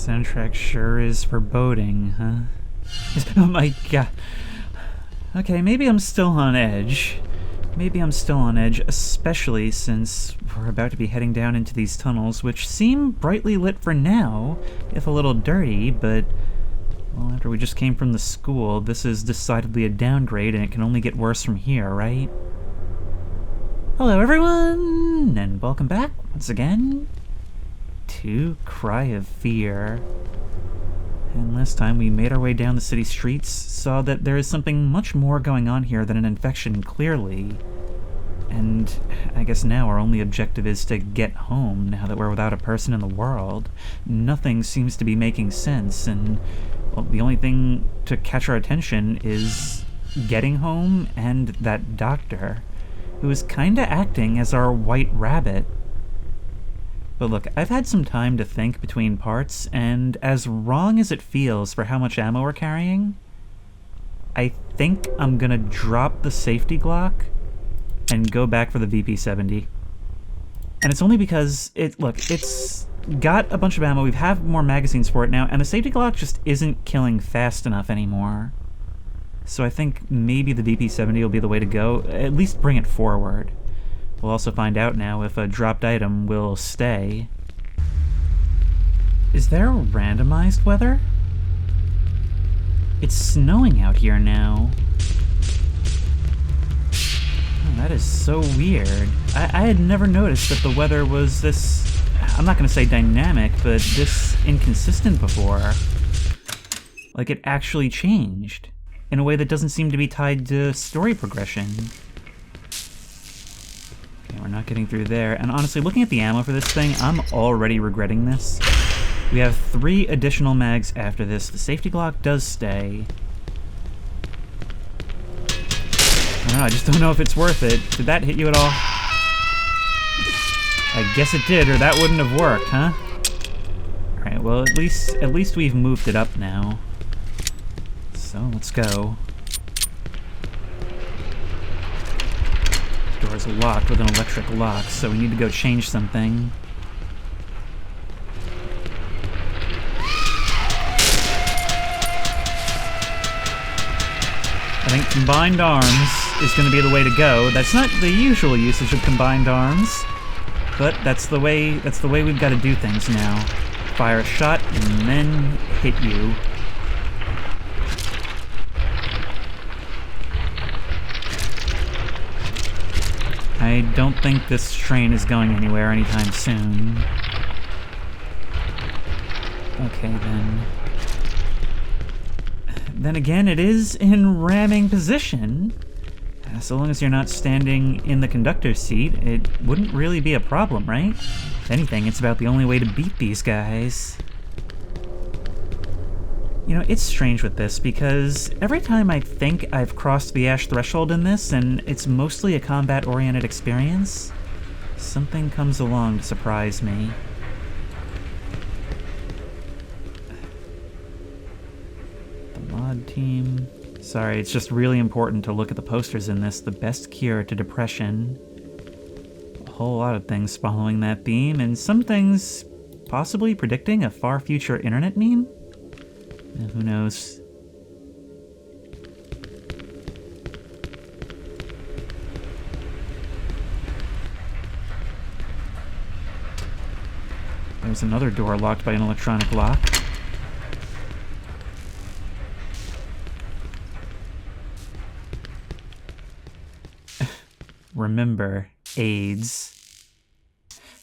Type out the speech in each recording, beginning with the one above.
Soundtrack sure is foreboding, huh? Oh my god. Okay, maybe I'm still on edge. Maybe I'm still on edge, especially since we're about to be heading down into these tunnels, which seem brightly lit for now, if a little dirty, but, well, after we just came from the school, this is decidedly a downgrade and it can only get worse from here, right? Hello everyone, and welcome back, once again, to Cry of Fear. And last time we made our way down the city streets, saw that there is something much more going on here than an infection, clearly. And I guess now our only objective is to get home, now that we're without a person in the world. Nothing seems to be making sense, and, well, the only thing to catch our attention is getting home and that doctor, who is kinda acting as our white rabbit. But look, I've had some time to think between parts, and as wrong as it feels for how much ammo we're carrying, I think I'm gonna drop the safety Glock and go back for the VP-70. And it's only because, it's got a bunch of ammo, we have more magazines for it now, and the safety Glock just isn't killing fast enough anymore. So I think maybe the VP-70 will be the way to go, at least bring it forward. We'll also find out now if a dropped item will stay. Is there randomized weather? It's snowing out here now. Oh, that is so weird. I had never noticed that the weather was this, I'm not gonna say dynamic, but this inconsistent before. Like it actually changed in a way that doesn't seem to be tied to story progression. We're not getting through there, and honestly, looking at the ammo for this thing, I'm already regretting this. We have 3 additional mags after this. The safety Glock does stay. I don't know, I just don't know if it's worth it. Did that hit you at all? I guess it did, or that wouldn't have worked, huh? Alright, well, at least we've moved it up now. So, let's go. Door's locked with an electric lock, so we need to go change something. I think combined arms is going to be the way to go. That's not the usual usage of combined arms, but that's the way we've got to do things now. Fire a shot and then hit you. I don't think this train is going anywhere anytime soon. Okay, then. Then again, it is in ramming position. So long as you're not standing in the conductor's seat, it wouldn't really be a problem, right? If anything, it's about the only way to beat these guys. You know, it's strange with this, because every time I think I've crossed the ash threshold in this, and it's mostly a combat-oriented experience, something comes along to surprise me. The mod team... Sorry, it's just really important to look at the posters in this. The best cure to depression. A whole lot of things following that theme, and some things possibly predicting a far future internet meme? Who knows? There's another door locked by an electronic lock. Remember, AIDS.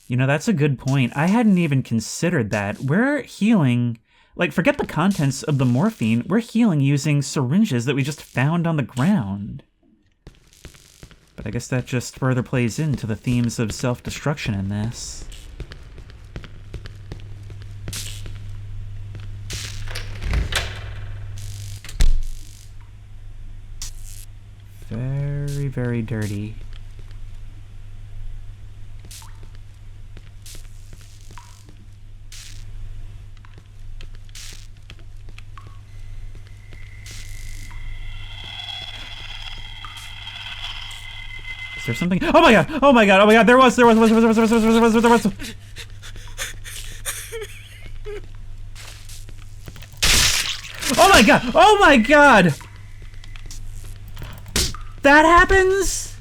You know, that's a good point. I hadn't even considered that. We're healing... Like, forget the contents of the morphine, we're healing using syringes that we just found on the ground. But I guess that just further plays into the themes of self-destruction in this. Very, very dirty. Is there something? Oh my god! Oh my god! Oh my god! There was. my god! Oh my god! That happens?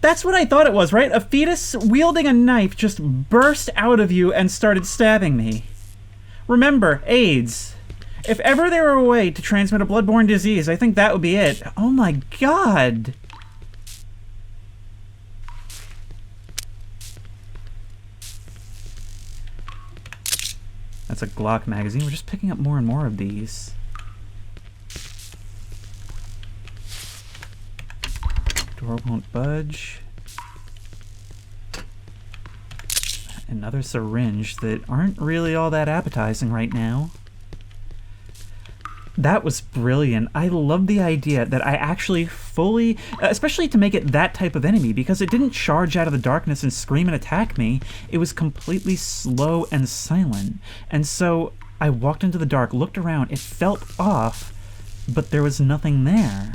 That's what I thought it was, right? A fetus wielding a knife just burst out of you and started stabbing me. Remember, AIDS. If ever there were a way to transmit a bloodborne disease, I think that would be it. Oh my god. That's a Glock magazine. We're just picking up more and more of these. Door won't budge. Another syringe that aren't really all that appetizing right now. That was brilliant. I love the idea that I actually fully, especially to make it that type of enemy, because it didn't charge out of the darkness and scream and attack me. It was completely slow and silent. And so I walked into the dark, looked around, it felt off, but there was nothing there.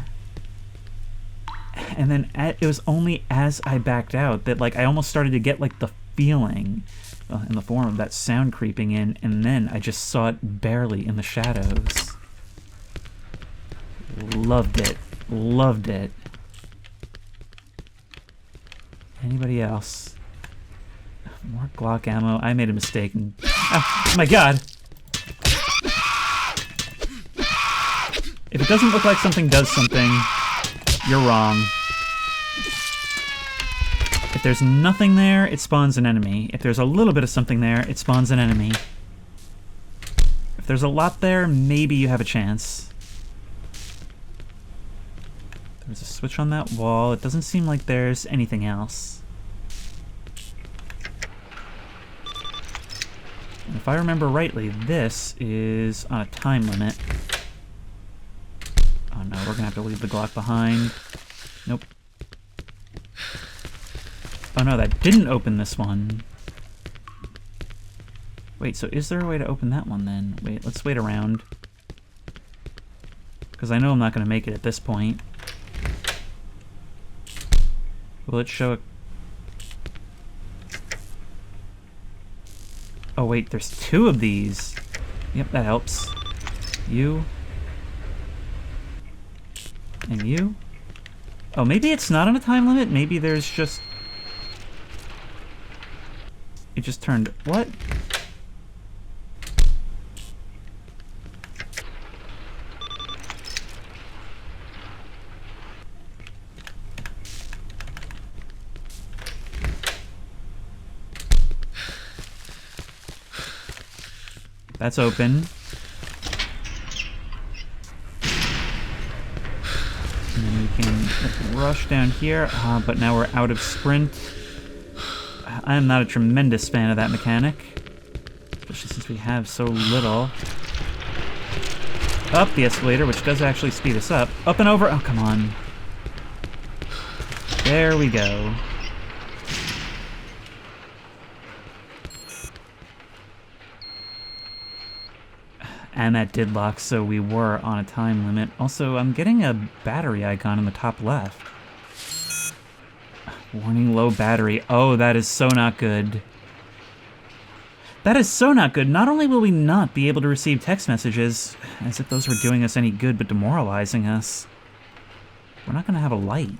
And then it was only as I backed out that like I almost started to get like the feeling in the form of that sound creeping in, and then I just saw it barely in the shadows. Loved it. Loved it. Anybody else? More Glock ammo. I made a mistake. And, oh my god! If it doesn't look like something does something, you're wrong. If there's nothing there, it spawns an enemy. If there's a little bit of something there, it spawns an enemy. If there's a lot there, maybe you have a chance. There's a switch on that wall. It doesn't seem like there's anything else. And if I remember rightly, this is on a time limit. Oh no, we're gonna have to leave the Glock behind. Nope. Oh no, that didn't open this one. Wait, so is there a way to open that one then? Wait, let's wait around. Because I know I'm not gonna make it at this point. Will it show a... Oh wait, there's two of these. Yep, that helps. You. And you. Oh, maybe it's not on a time limit? Maybe there's just... It just turned... What? That's open. And then we can rush down here, but now we're out of sprint. I am not a tremendous fan of that mechanic, especially since we have so little. Up the escalator, which does actually speed us up. Up and over. Oh, come on. There we go. And that did lock, so we were on a time limit. Also, I'm getting a battery icon in the top left. Warning, low battery. Oh, that is so not good. That is so not good. Not only will we not be able to receive text messages, as if those were doing us any good, but demoralizing us. We're not going to have a light.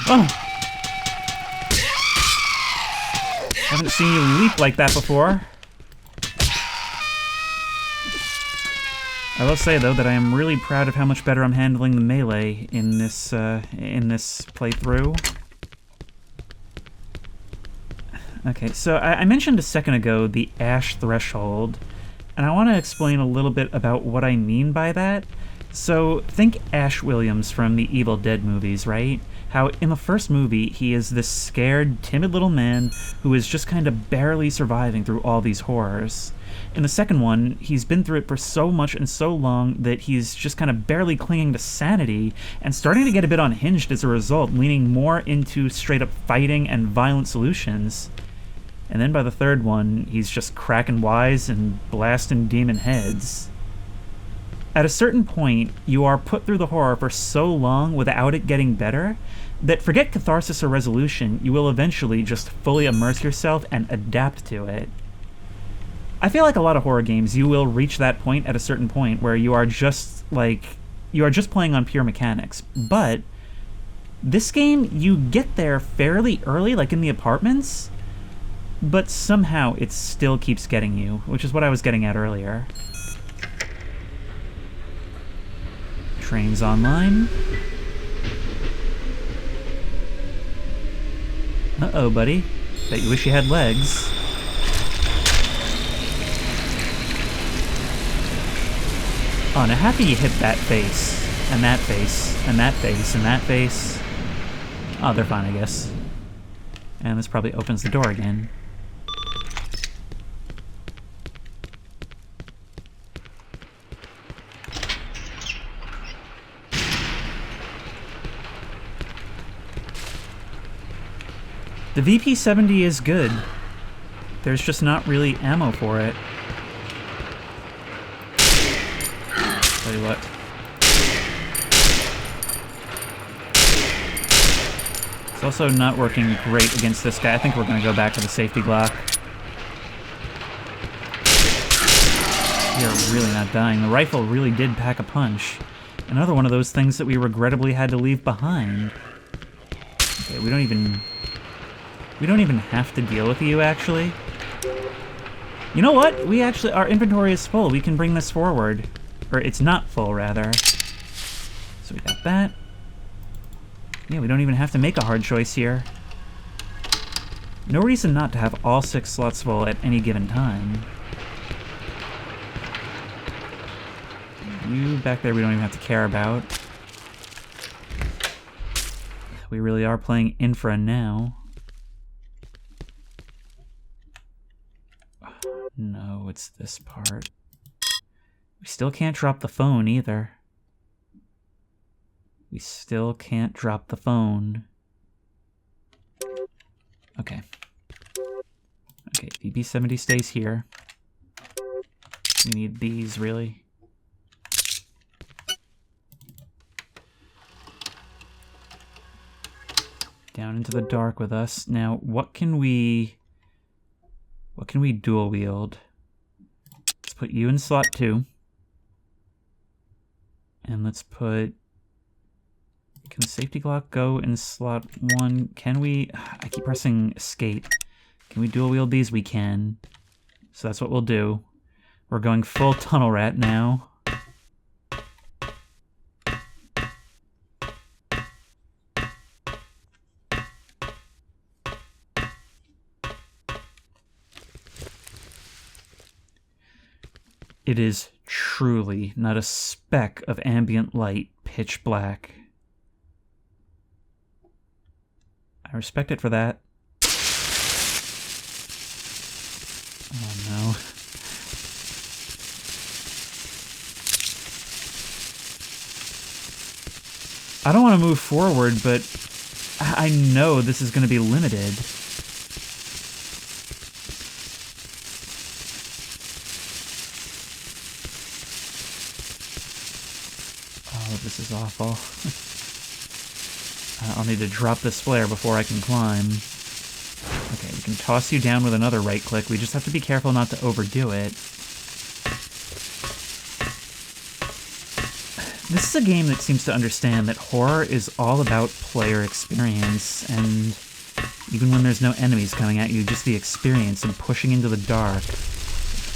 Oh! Haven't seen you leap like that before. I will say, though, that I am really proud of how much better I'm handling the melee in this playthrough. Okay, so I mentioned a second ago the Ash threshold, and I want to explain a little bit about what I mean by that. So, think Ash Williams from the Evil Dead movies, right? How in the first movie, he is this scared, timid little man who is just kind of barely surviving through all these horrors. In the second one, he's been through it for so much and so long that he's just kind of barely clinging to sanity and starting to get a bit unhinged as a result, leaning more into straight-up fighting and violent solutions. And then by the third one, he's just cracking wise and blasting demon heads. at a certain point, you are put through the horror for so long without it getting better that forget catharsis or resolution, you will eventually just fully immerse yourself and adapt to it. I feel like a lot of horror games, you will reach that point at a certain point where you are just playing on pure mechanics. But this game, you get there fairly early, like in the apartments, but somehow it still keeps getting you, which is what I was getting at earlier. Trains online. Uh-oh, buddy. Bet you wish you had legs. Oh, now how can you hit that face? And that face, and that face, and that face? Oh, they're fine, I guess. And this probably opens the door again. The VP-70 is good. There's just not really ammo for it. Tell you what. It's also not working great against this guy. I think we're going to go back to the safety Glock. You're really not dying. The rifle really did pack a punch. Another one of those things that we regrettably had to leave behind. Okay, we don't even have to deal with you, actually. You know what? Our inventory is full. We can bring this forward. Or it's not full, rather. So we got that. Yeah, we don't even have to make a hard choice here. No reason not to have all 6 slots full at any given time. You back there we don't even have to care about. We really are playing Infra now. No, it's this part. We still can't drop the phone either. We still can't drop the phone. Okay. Okay, VP-70 stays here. We need these, really. Down into the dark with us. Now, what can we dual wield? Let's put you in slot 2. And let's put... Can the safety Glock go in slot 1? Can we... I keep pressing escape. Can we dual wield these? We can. So that's what we'll do. We're going full tunnel rat now. It is truly not a speck of ambient light, pitch black. I respect it for that. Oh no. I don't want to move forward, but I know this is going to be limited. Oh, this is awful. I'll need to drop this flare before I can climb. Okay, we can toss you down with another right click. We just have to be careful not to overdo it. This is a game that seems to understand that horror is all about player experience, and even when there's no enemies coming at you, just the experience and pushing into the dark.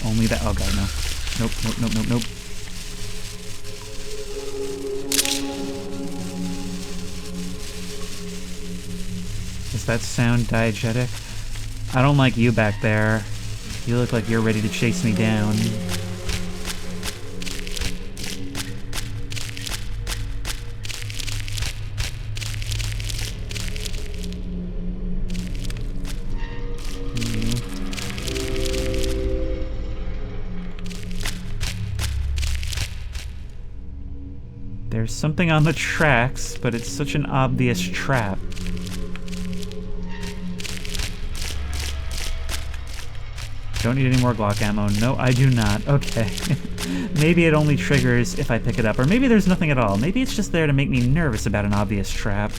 Only that. Oh god, no. Nope, nope, nope, nope, nope. Does that sound diegetic? I don't like you back there. You look like you're ready to chase me down. There's something on the tracks, but it's such an obvious trap. Don't need any more Glock ammo. No, I do not. Okay. Maybe it only triggers if I pick it up, or maybe there's nothing at all. Maybe it's just there to make me nervous about an obvious trap.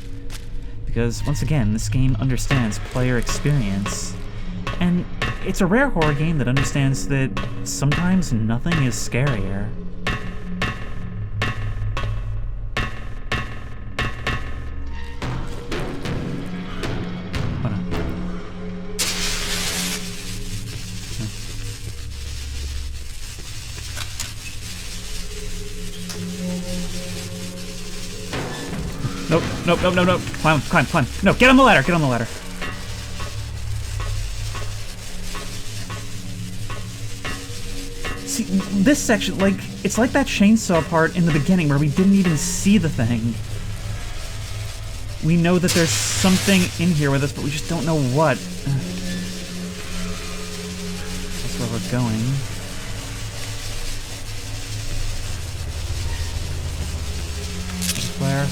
Because, once again, this game understands player experience. And it's a rare horror game that understands that sometimes nothing is scarier. Hold on. Nope, nope, nope, nope, nope. Climb, climb, climb. No, get on the ladder, get on the ladder. See, this section, like, it's like that chainsaw part in the beginning where we didn't even see the thing. We know that there's something in here with us, but we just don't know what. That's where we're going. Flare.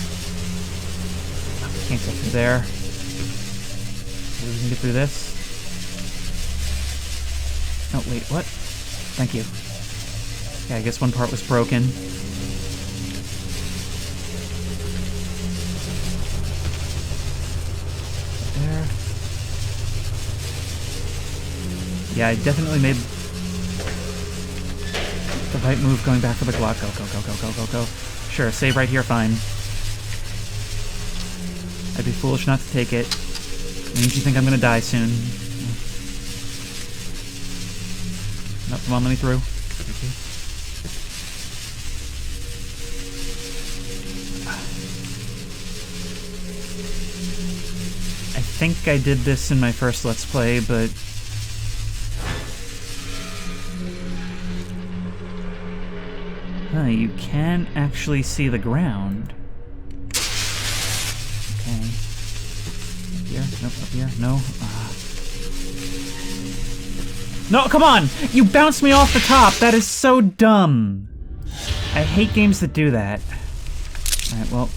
Can't get through there. Maybe we can get through this. Oh, wait, what? Thank you. Yeah, I guess one part was broken. There. Yeah, I definitely made the right move going back for the Glock. Go, go, go, go, go, go, go. Sure, save right here, fine. I'd be foolish not to take it. It means you think I'm gonna die soon. No, come on, let me through. Thank you. I think I did this in my first Let's Play, but... you can actually see the ground. Okay. Up here? Nope, up here? No? No, come on! You bounced me off the top! That is so dumb! I hate games that do that. Alright, well...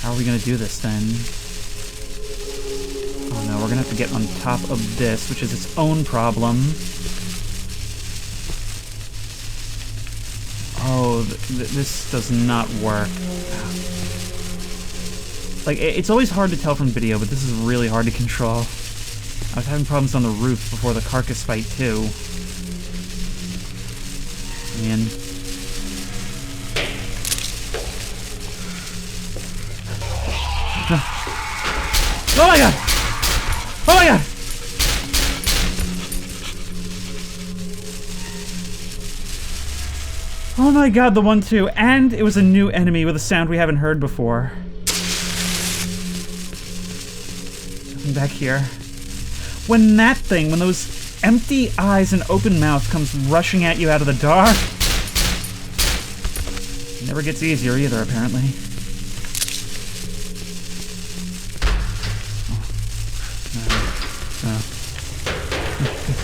how are we gonna do this, then? Oh no, we're gonna have to get on top of this, which is its own problem. Oh, this does not work. Like, it's always hard to tell from video, but this is really hard to control. I was having problems on the roof before the carcass fight, too. Man. Oh my god! Oh my god! Oh my god, the 1-2. And it was a new enemy with a sound we haven't heard before. Nothing back here. When that thing, when those empty eyes and open mouth comes rushing at you out of the dark, it never gets easier either, apparently.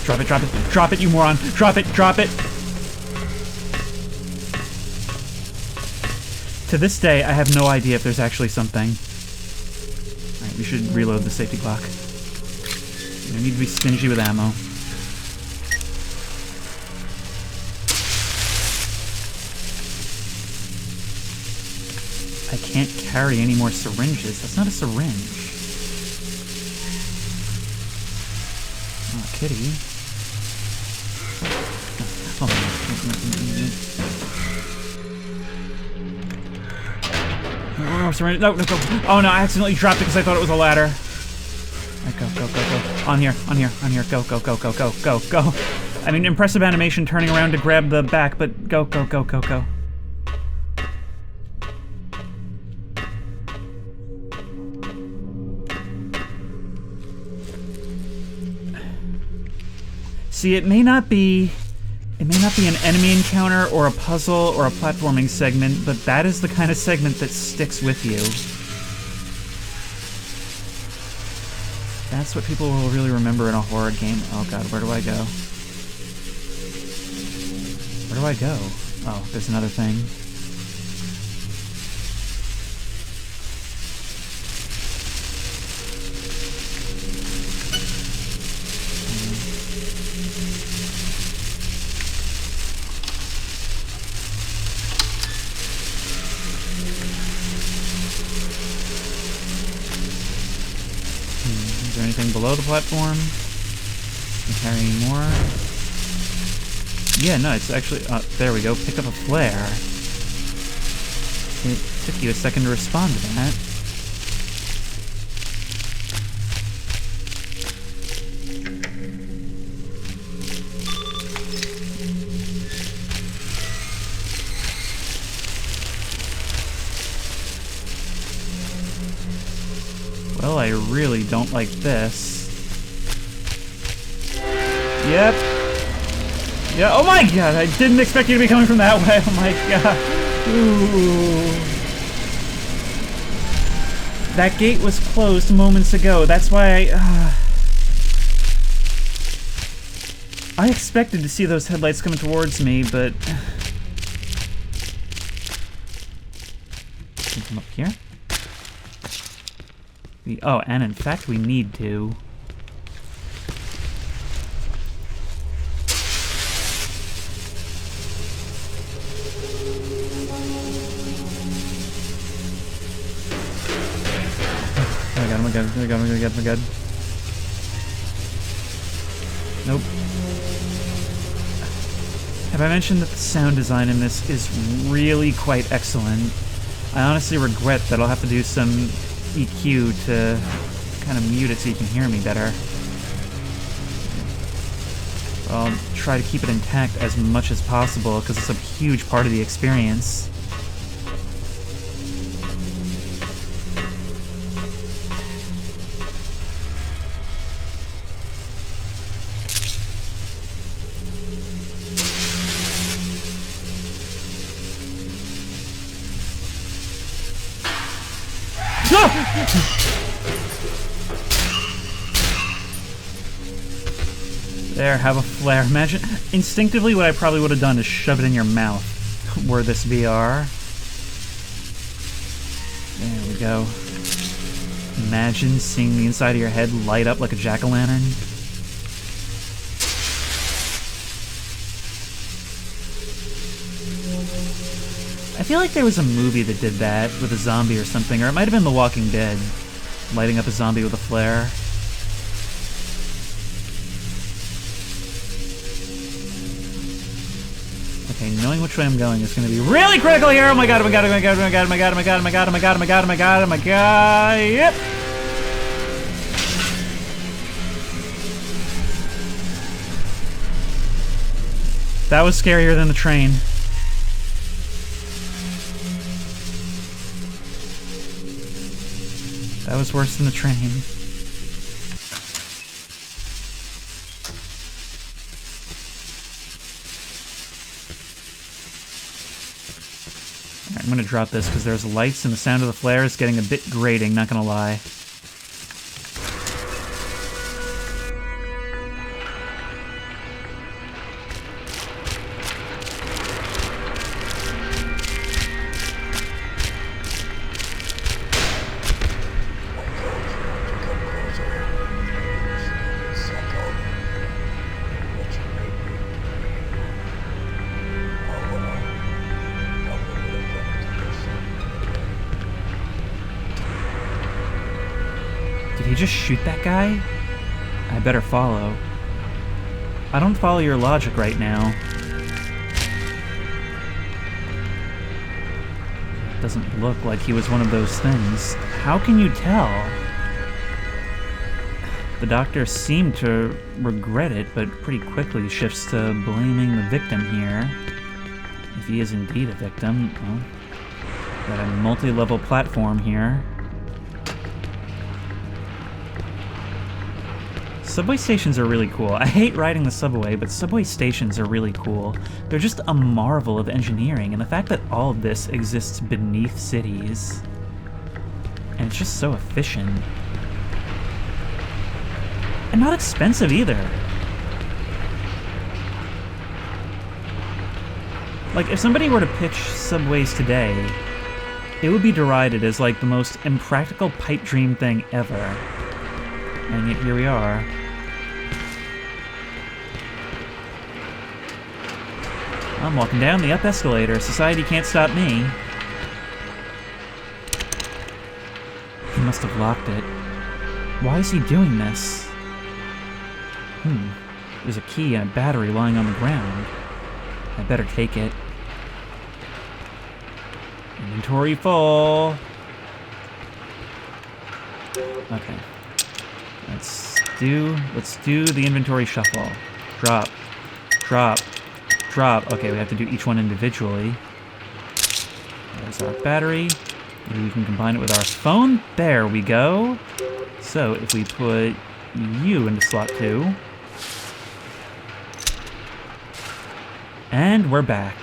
Drop it, drop it, drop it, you moron! Drop it, drop it! To this day, I have no idea if there's actually something. Alright, we should reload the safety clock. I need to be stingy with ammo. I can't carry any more syringes. That's not a syringe. Oh, kitty. Oh. Syringe. No, no, go. Oh no, I accidentally dropped it because I thought it was a ladder. Right, go, go, go, go. On here, on here, on here. Go, go, go, go, go, go, go. I mean, impressive animation turning around to grab the back, but go, go, go, go, go. See, it may not be an enemy encounter or a puzzle or a platforming segment, but that is the kind of segment that sticks with you. That's what people will really remember in a horror game. Oh god, where do I go? Where do I go? Oh, there's another thing. below the platform. And carrying more. Yeah, no, it's actually... there we go. Pick up a flare. It took you a second to respond to that. Well, I really don't like this. Yep. Yeah, oh my god, I didn't expect you to be coming from that way. Oh my god. Ooh. That gate was closed moments ago. That's why I expected to see those headlights coming towards me, but... Come up here. Oh, and in fact, we need to. Oh my god, oh my god, oh my god, oh my god. Nope. Have I mentioned that the sound design in this is really quite excellent? I honestly regret that I'll have to do some EQ to kind of mute it so you can hear me better. I'll try to keep it intact as much as possible because it's a huge part of the experience. There, have a flare. Imagine, instinctively what I probably would have done is shove it in your mouth, were this VR. There we go. Imagine seeing the inside of your head light up like a jack-o'-lantern. I feel like there was a movie that did that with a zombie or something, or it might have been The Walking Dead, lighting up a zombie with a flare. Okay, knowing which way I'm going is going to be really critical here. Oh my god, oh my god, oh my god, oh my god, oh my god, oh my god, oh my god, oh my god, oh my god, oh my god, oh my god, yep! That was scarier than the train. That was worse than the train. Alright, I'm gonna drop this because there's lights and the sound of the flare is getting a bit grating, not gonna lie. Did he just shoot that guy? I better follow. I don't follow your logic right now. Doesn't look like he was one of those things. How can you tell? The doctor seemed to regret it, but pretty quickly shifts to blaming the victim here. If he is indeed a victim, well, got a multi-level platform here. Subway stations are really cool. I hate riding the subway, but subway stations are really cool. They're just a marvel of engineering, and the fact that all of this exists beneath cities. And it's just so efficient. And not expensive either. Like, if somebody were to pitch subways today, it would be derided as like the most impractical pipe dream thing ever. And yet here we are. I'm walking down the up escalator. Society can't stop me. He must have locked it. Why is he doing this? There's a key and a battery lying on the ground. I better take it. Inventory full. Okay. Let's do the inventory shuffle. Drop. Drop. Drop. Okay, we have to do each one individually. There's our battery. Maybe we can combine it with our phone. There we go. So if we put you into slot 2. And we're back.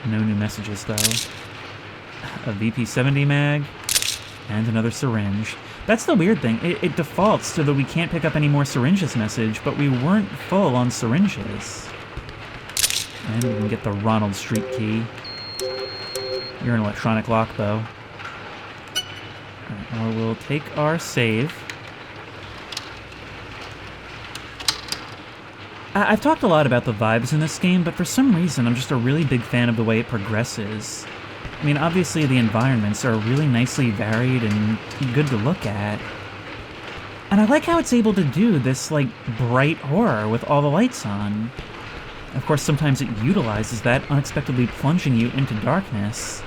No new messages, though. A VP-70 mag, and another syringe. That's the weird thing. It defaults so that we can't pick up any more syringes message, but we weren't full on syringes. And we can get the Ronald Street key. You're an electronic lock, though. Alright, well, we'll take our save. I've talked a lot about the vibes in this game, but for some reason I'm just a really big fan of the way it progresses. I mean, obviously the environments are really nicely varied and good to look at. And I like how it's able to do this, like, bright horror with all the lights on. Of course, sometimes it utilizes that, unexpectedly plunging you into darkness.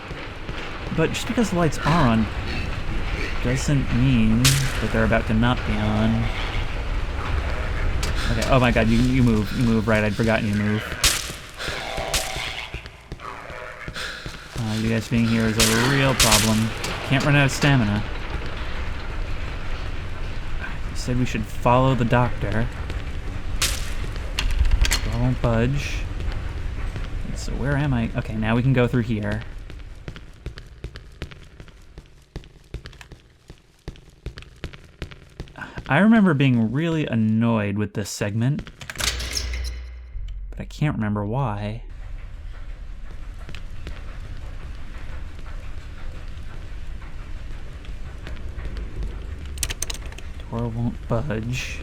But just because the lights are on doesn't mean that they're about to not be on. Okay, oh my god, you move, right, I'd forgotten you move. You guys being here is a real problem. Can't run out of stamina. You said we should follow the doctor. I won't budge. So where am I? Okay, now we can go through here. I remember being really annoyed with this segment, but I can't remember why. Door won't budge.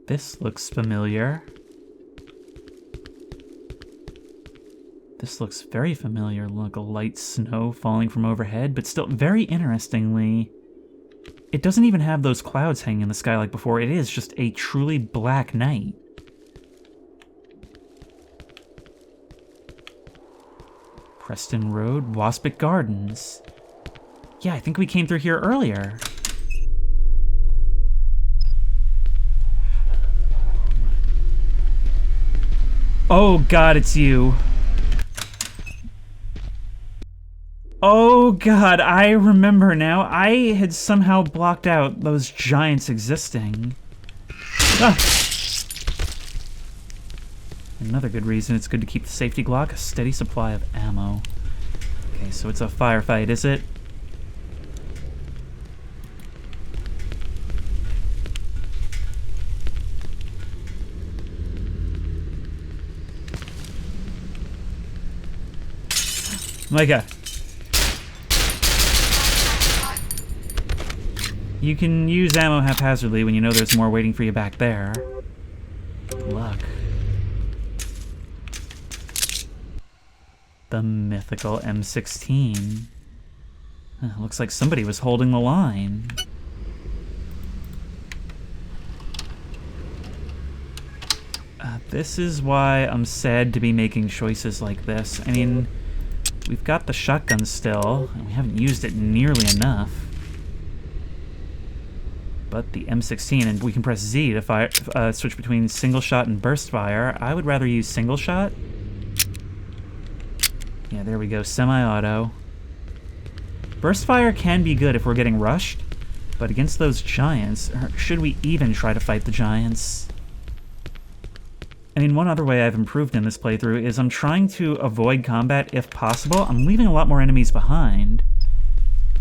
This looks familiar. This looks very familiar. Look, a light snow falling from overhead, but still, very interestingly, it doesn't even have those clouds hanging in the sky like before. It is just a truly black night. Preston Road, Waspic Gardens. Yeah, I think we came through here earlier. Oh god, it's you. Oh god, I remember now. I had somehow blocked out those giants existing. Ah! Another good reason it's good to keep the safety Glock, a steady supply of ammo. Okay, so it's a firefight, is it? My god. You can use ammo haphazardly when you know there's more waiting for you back there. Good luck. The mythical M16. Looks like somebody was holding the line. This is why I'm sad to be making choices like this. I mean, we've got the shotgun still, and we haven't used it nearly enough. But the M16, and we can press Z to fire, switch between single shot and burst fire. I would rather use single shot. Yeah, there we go, semi-auto. Burst fire can be good if we're getting rushed, but against those giants, or should we even try to fight the giants? I mean, one other way I've improved in this playthrough is I'm trying to avoid combat if possible. I'm leaving a lot more enemies behind.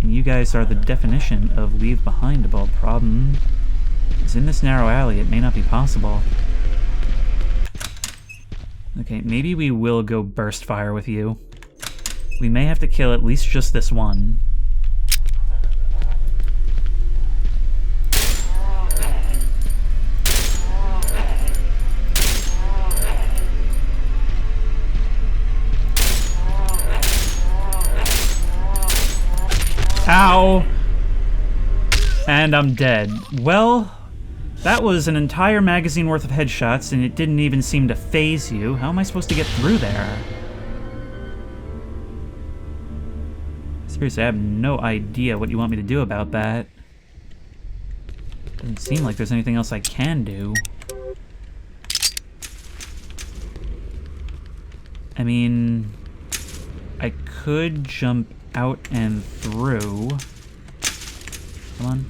And you guys are the definition of leave behindable. Problem is, in this narrow alley, it may not be possible. Okay, maybe we will go burst fire with you. We may have to kill at least just this one. Ow! And I'm dead. Well, that was an entire magazine worth of headshots, and it didn't even seem to faze you. How am I supposed to get through there? Seriously, I have no idea what you want me to do about that. Doesn't seem like there's anything else I can do. I mean, I could jump out and through. Come on.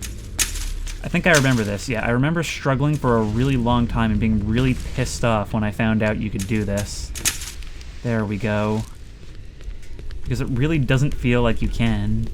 I think I remember this. Yeah, I remember struggling for a really long time and being really pissed off when I found out you could do this. There we go. Because it really doesn't feel like you can.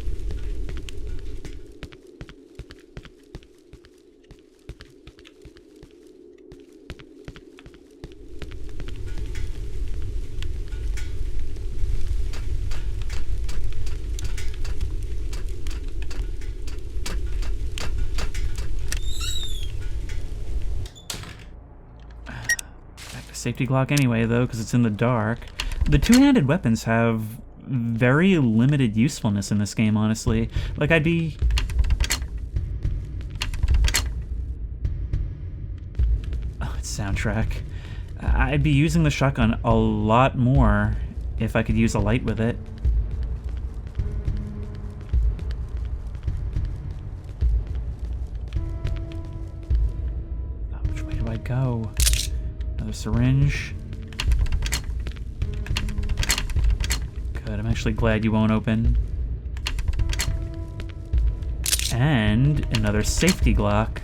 Safety Glock anyway, though, because it's in the dark. The two-handed weapons have very limited usefulness in this game, honestly. Like, I'd be... Oh, it's soundtrack. I'd be using the shotgun a lot more if I could use a light with it. Oh, which way do I go? Another syringe. Good, I'm actually glad you won't open. And another safety Glock.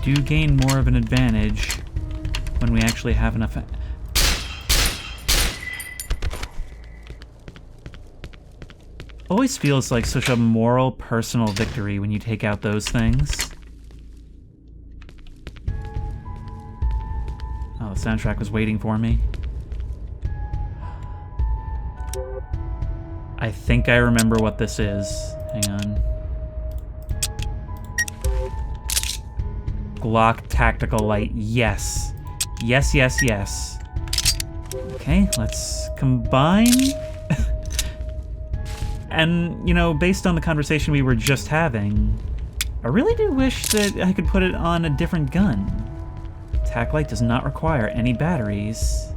Do gain more of an advantage when we actually have enough. Always feels like such a moral, personal victory when you take out those things. Oh, the soundtrack was waiting for me. I think I remember what this is. Hang on. Glock Tactical Light. Yes. Yes, yes, yes. Okay, let's combine. And, you know, based on the conversation we were just having, I really do wish that I could put it on a different gun. Tac Light does not require any batteries.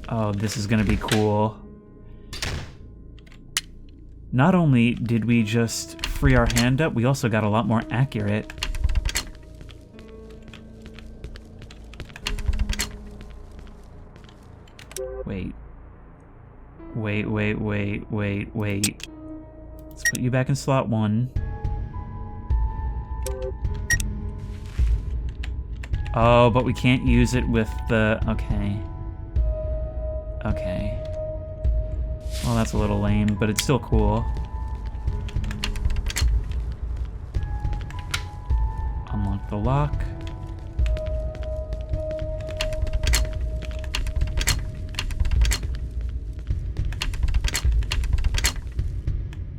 Oh, this is gonna be cool. Not only did we just free our hand up, we also got a lot more accurate. Wait. Wait. Let's put you back in slot 1. Oh, but we can't use it with the... Okay. Okay. Well, that's a little lame, but it's still cool. Unlock the lock.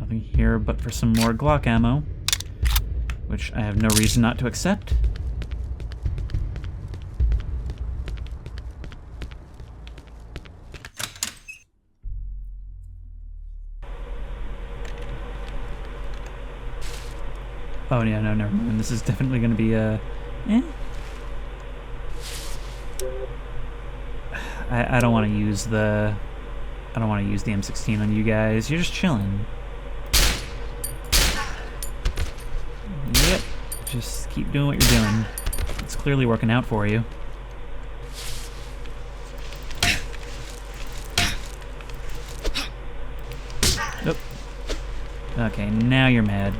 Nothing here but for some more Glock ammo, which I have no reason not to accept. Oh yeah, no, never mind. This is definitely going to be a... I don't want to use the... I don't want to use the M16 on you guys. You're just chilling. Yep. Just keep doing what you're doing. It's clearly working out for you. Oop. Okay, now you're mad.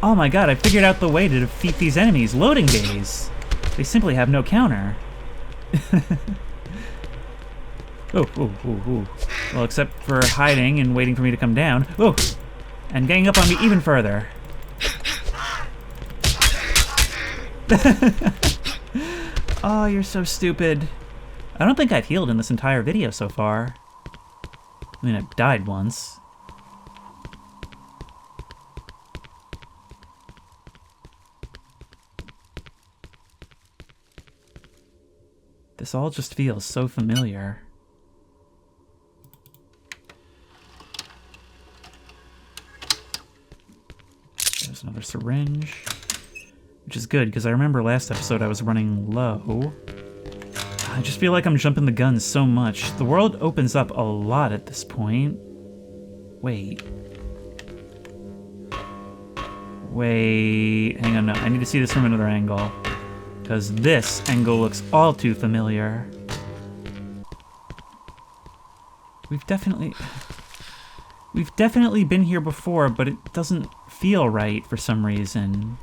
Oh my god, I figured out the way to defeat these enemies. Loading bays. They simply have no counter. Ooh. Well, except for hiding and waiting for me to come down. Ooh! And getting up on me even further. Oh, you're so stupid. I don't think I've healed in this entire video so far. I mean, I've died once. This all just feels so familiar. There's another syringe. Which is good, because I remember last episode I was running low. I just feel like I'm jumping the gun so much. The world opens up a lot at this point. Wait. Wait. Hang on, no. I need to see this from another angle. Because this angle looks all too familiar. We've definitely been here before, but it doesn't feel right for some reason.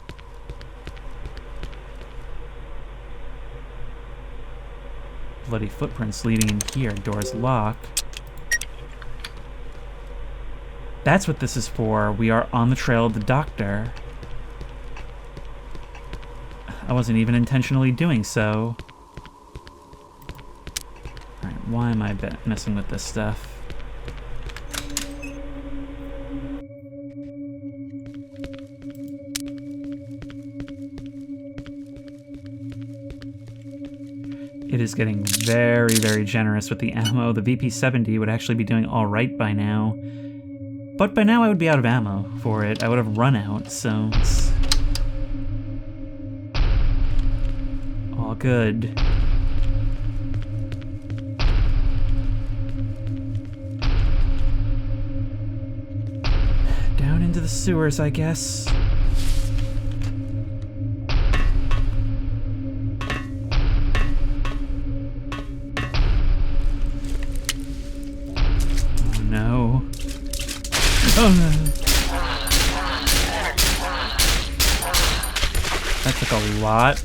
Bloody footprints leading in here. Door's locked. That's what this is for. We are on the trail of the doctor. I wasn't even intentionally doing so. Alright, why am I messing with this stuff? It is getting very, very generous with the ammo. The VP-70 would actually be doing all right by now. But by now I would be out of ammo for it. I would have run out, so it's all good. Down into the sewers, I guess. Oh no. That took a lot.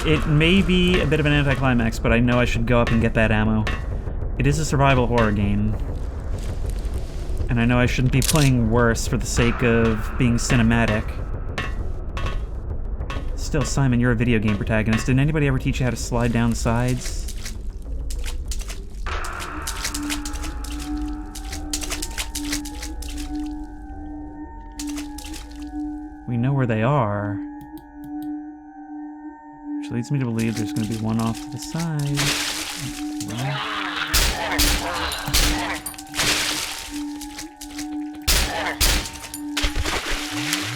It may be a bit of an anticlimax, but I know I should go up and get that ammo. It is a survival horror game. And I know I shouldn't be playing worse for the sake of being cinematic. Still, Simon, you're a video game protagonist. Didn't anybody ever teach you how to slide down the sides? We know where they are. Which leads me to believe there's going to be one off to the side.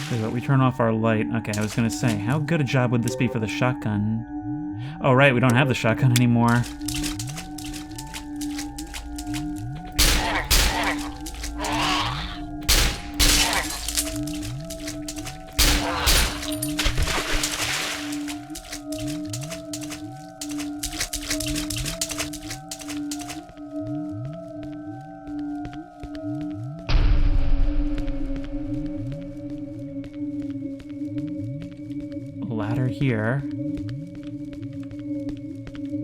Okay, but we turn off our light. Okay, I was going to say, how good a job would this be for the shotgun? Oh, right, we don't have the shotgun anymore. Ladder here.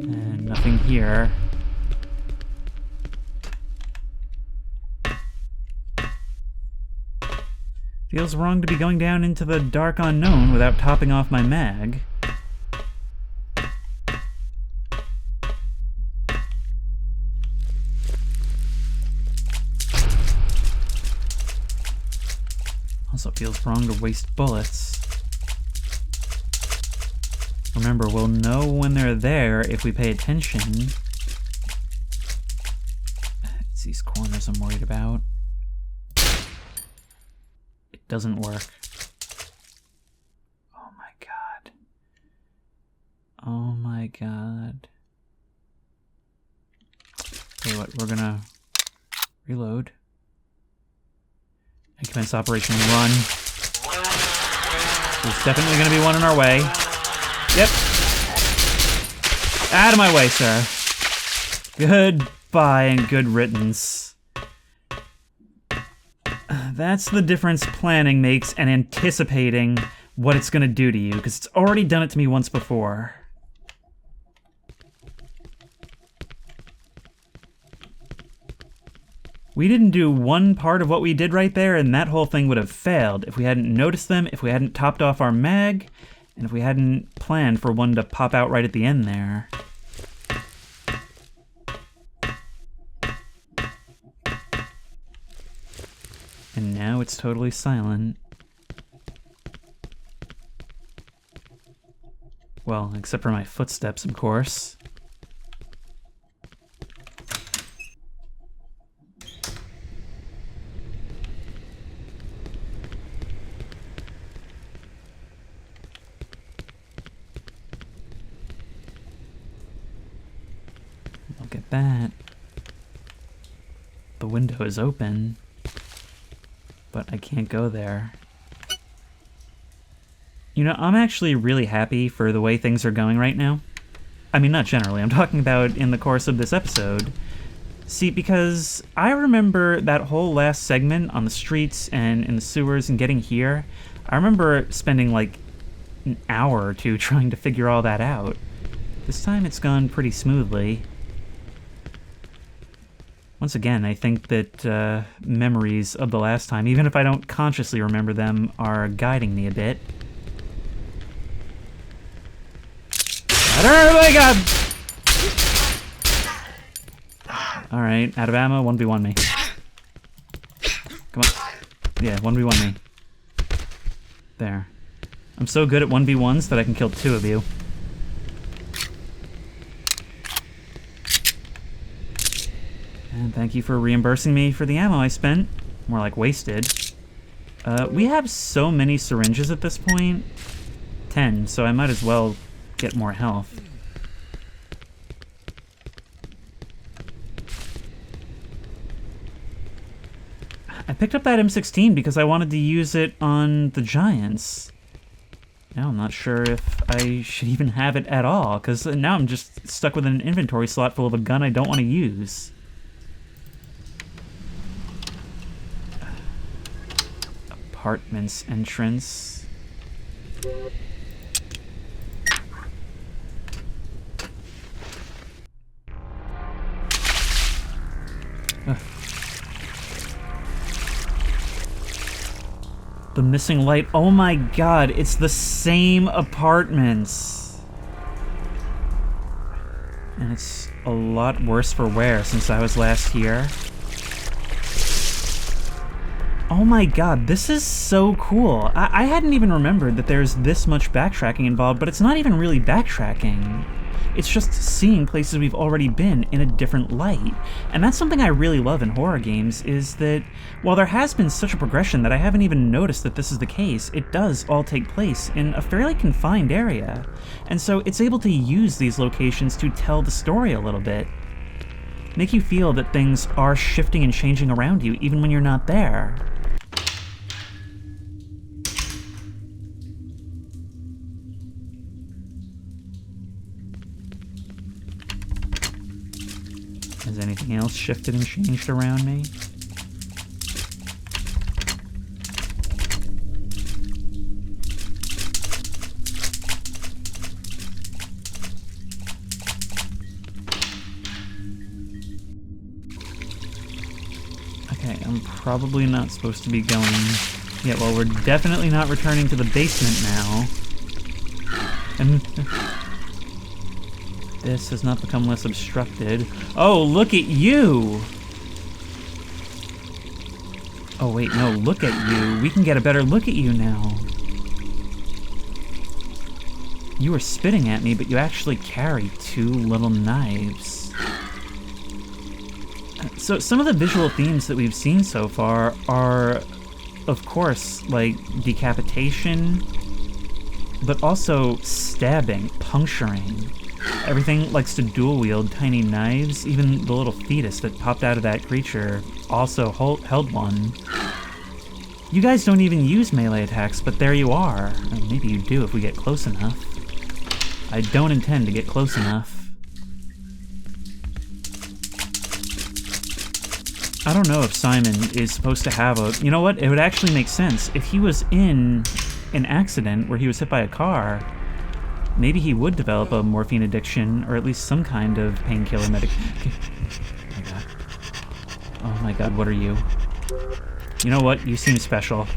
And nothing here. Feels wrong to be going down into the dark unknown without topping off my mag. Also feels wrong to waste bullets. Remember, we'll know when they're there if we pay attention. It's these corners I'm worried about. It doesn't work. Oh my god. Oh my god. Tell you what, we're gonna reload. And commence Operation Run. There's definitely gonna be one in our way. Yep. Out of my way, sir. Goodbye and good riddance. That's the difference planning makes and anticipating what it's gonna do to you, because it's already done it to me once before. We didn't do one part of what we did right there, and that whole thing would have failed if we hadn't noticed them, if we hadn't topped off our mag, and if we hadn't planned for one to pop out right at the end there. And now it's totally silent. Well, except for my footsteps, of course. Look at that. The window is open, but I can't go there. You know, I'm actually really happy for the way things are going right now. I mean, not generally, I'm talking about in the course of this episode. See, because I remember that whole last segment on the streets and in the sewers and getting here, I remember spending like an hour or two trying to figure all that out. This time it's gone pretty smoothly. Once again, I think that memories of the last time, even if I don't consciously remember them, are guiding me a bit. Oh my god! Alright, out of ammo, 1v1 me. Come on. Yeah, 1v1 me. There. I'm so good at 1v1s that I can kill 2 of you. And thank you for reimbursing me for the ammo I spent. More like wasted. We have so many syringes at this point. 10, so I might as well get more health. I picked up that M16 because I wanted to use it on the giants. Now I'm not sure if I should even have it at all, because now I'm just stuck with an inventory slot full of a gun I don't want to use. Apartments entrance. The missing light. Oh my god, it's the same apartments. And it's a lot worse for wear since I was last here. Oh my god, this is so cool. I hadn't even remembered that there's this much backtracking involved, but it's not even really backtracking. It's just seeing places we've already been in a different light. And that's something I really love in horror games, is that while there has been such a progression that I haven't even noticed that this is the case, it does all take place in a fairly confined area. And so it's able to use these locations to tell the story a little bit. Make you feel that things are shifting and changing around you even when you're not there. Has anything else shifted and changed around me? Okay, I'm probably not supposed to be going... Yeah, well, we're definitely not returning to the basement now. And... This has not become less obstructed. Oh, look at you! Oh, wait, no, look at you. We can get a better look at you now. You were spitting at me, but you actually carry 2 little knives. So some of the visual themes that we've seen so far are, of course, like decapitation, but also stabbing, puncturing. Everything likes to dual-wield tiny knives. Even the little fetus that popped out of that creature also held one. You guys don't even use melee attacks, but there you are. Or maybe you do if we get close enough. I don't intend to get close enough. I don't know if Simon is supposed to have a... You know what? It would actually make sense. If he was in an accident where he was hit by a car... Maybe he would develop a morphine addiction, or at least some kind of painkiller medication. Oh my god. Oh my god, what are you? You know what? You seem special.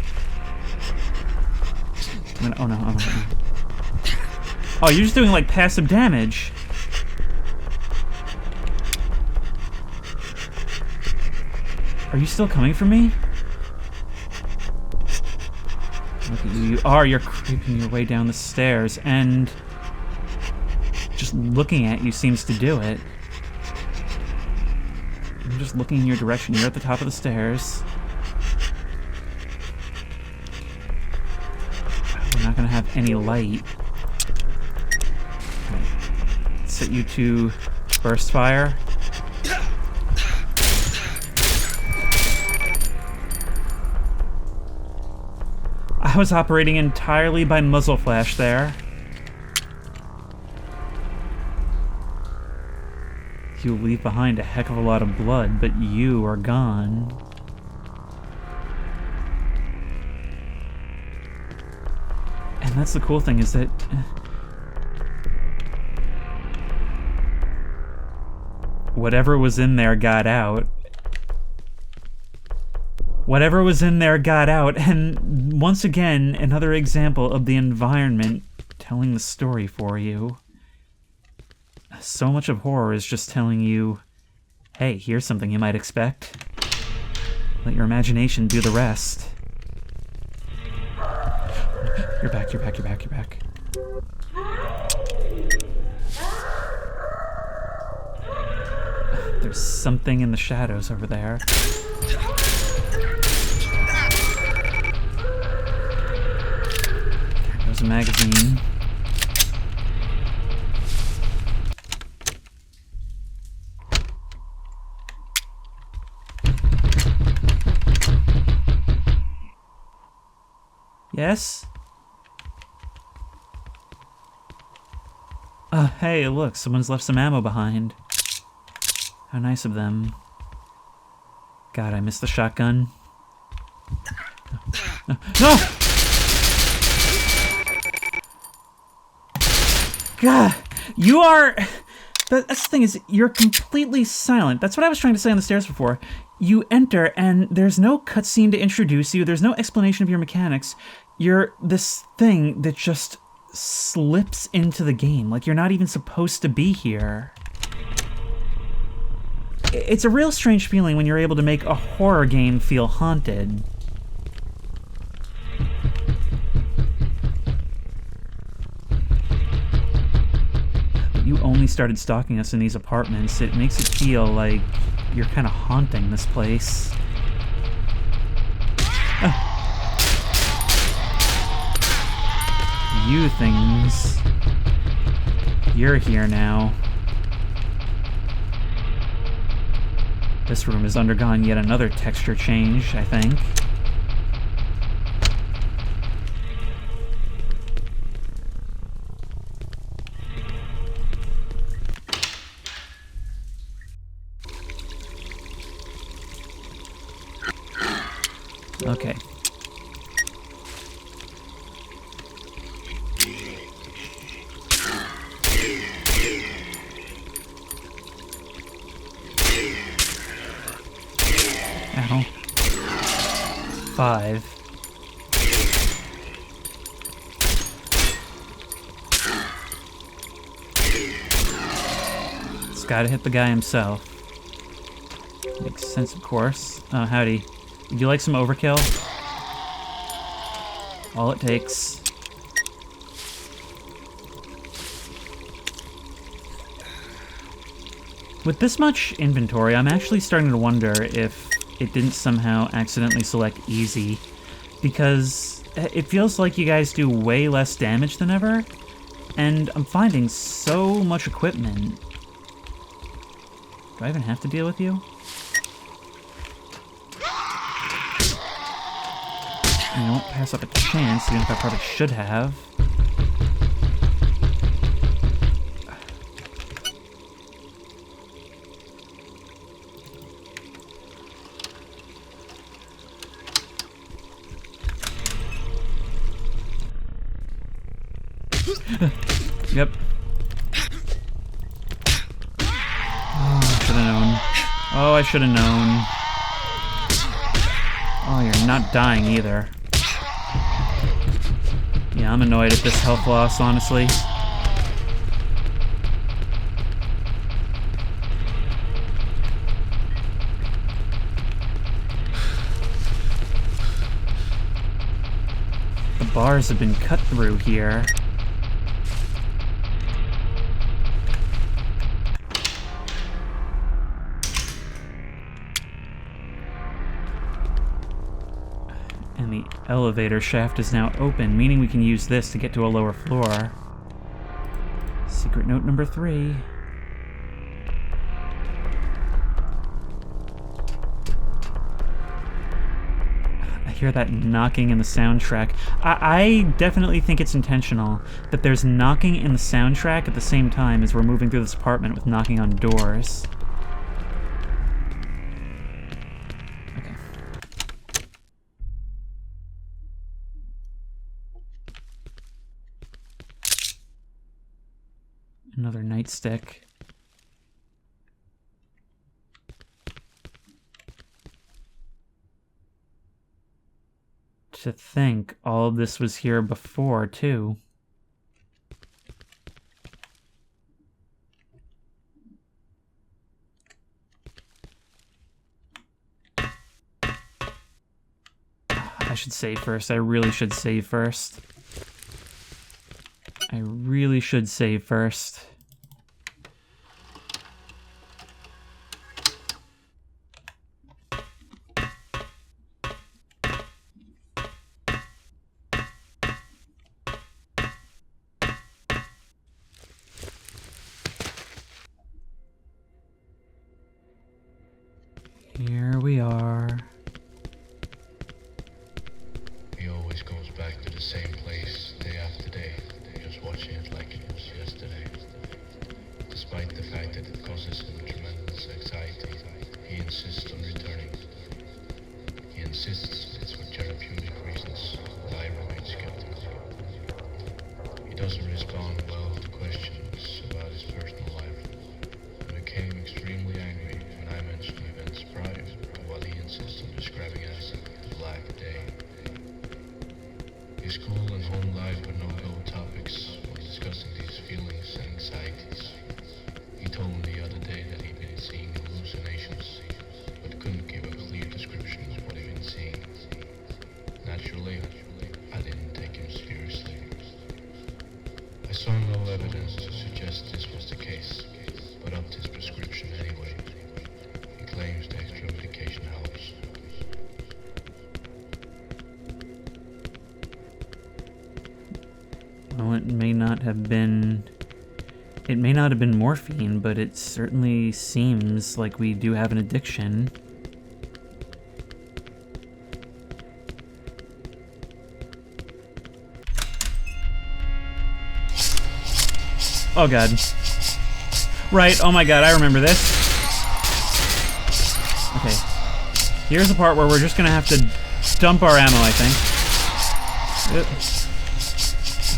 Oh no, oh no. Oh, you're just doing like passive damage. Are you still coming for me? Look at you. You are. You're creeping your way down the stairs, and just looking at you seems to do it. I'm just looking in your direction. You're at the top of the stairs. We're not gonna have any light. Okay. Set you to burst fire. I was operating entirely by muzzle flash there. You leave behind a heck of a lot of blood, but you are gone. And that's the cool thing, is that whatever was in there got out. Whatever was in there got out, and once again, another example of the environment telling the story for you. So much of horror is just telling you, hey, here's something you might expect. Let your imagination do the rest. You're back, you're back, you're back, you're back. There's something in the shadows over there. There goes a magazine. Yes? Hey, look, someone's left some ammo behind. How nice of them. God, I missed the shotgun. No! God, you are... That's the thing, is you're completely silent. That's what I was trying to say on the stairs before. You enter, and there's no cutscene to introduce you. There's no explanation of your mechanics. You're this thing that just slips into the game, like you're not even supposed to be here. It's a real strange feeling when you're able to make a horror game feel haunted. You only started stalking us in these apartments. It makes it feel like you're kind of haunting this place. You things. You're here now. This room has undergone yet another texture change, I think. Okay. Ow. 5. It's gotta hit the guy himself. Makes sense, of course. Oh, howdy. Would you like some overkill? All it takes. With this much inventory, I'm actually starting to wonder if it didn't somehow accidentally select easy, because it feels like you guys do way less damage than ever, and I'm finding so much equipment. Do I even have to deal with you? I won't pass up a chance, even if I probably should have. Yep. Oh, I should have known. Oh, I should have known. Oh, you're not dying either. Yeah, I'm annoyed at this health loss, honestly. The bars have been cut through here. And the elevator shaft is now open, meaning we can use this to get to a lower floor. Secret note number 3. I hear that knocking in the soundtrack. I definitely think it's intentional that there's knocking in the soundtrack at the same time as we're moving through this apartment with knocking on doors. Another nightstick. To think all of this was here before, too. I should save first. I really should save first. I really should save first. Here we are. He always goes back to the same place day after day, just watching it like it was yesterday. Despite the fact that it causes him tremendous anxiety, he insists on returning. He insists it's for therapeutic reasons, but I remain skeptical. He doesn't respond well to questions about his personal life, and became extremely angry when I mentioned events prior to what he insists on describing as a black day. His school and home life were no-go topics when discussing these feelings and anxieties. He told me the other day that he'd been seeing hallucinations, but couldn't give a clear description of what he'd been seeing. Naturally, I didn't take him seriously. I saw no evidence to suggest this was the case, but upped his prescription anyway. He claims the extra medication helps. Well, it may not have been morphine, but it certainly seems like we do have an addiction. Oh god. Right, oh my god, I remember this. Okay. Here's the part where we're just gonna have to dump our ammo, I think. Oop.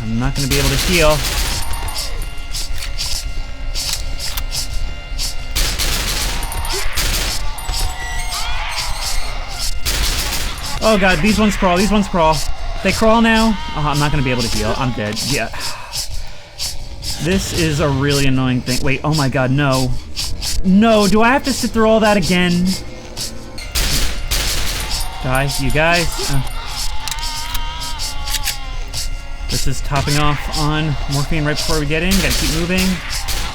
I'm not gonna be able to heal. Oh god, these ones crawl, these ones crawl. They crawl now? Oh, I'm not gonna be able to heal. I'm dead. Yeah. This is a really annoying thing. Wait, oh my god, no. No, do I have to sit through all that again? Die, you guys. This is topping off on morphine right before we get in. Gotta keep moving.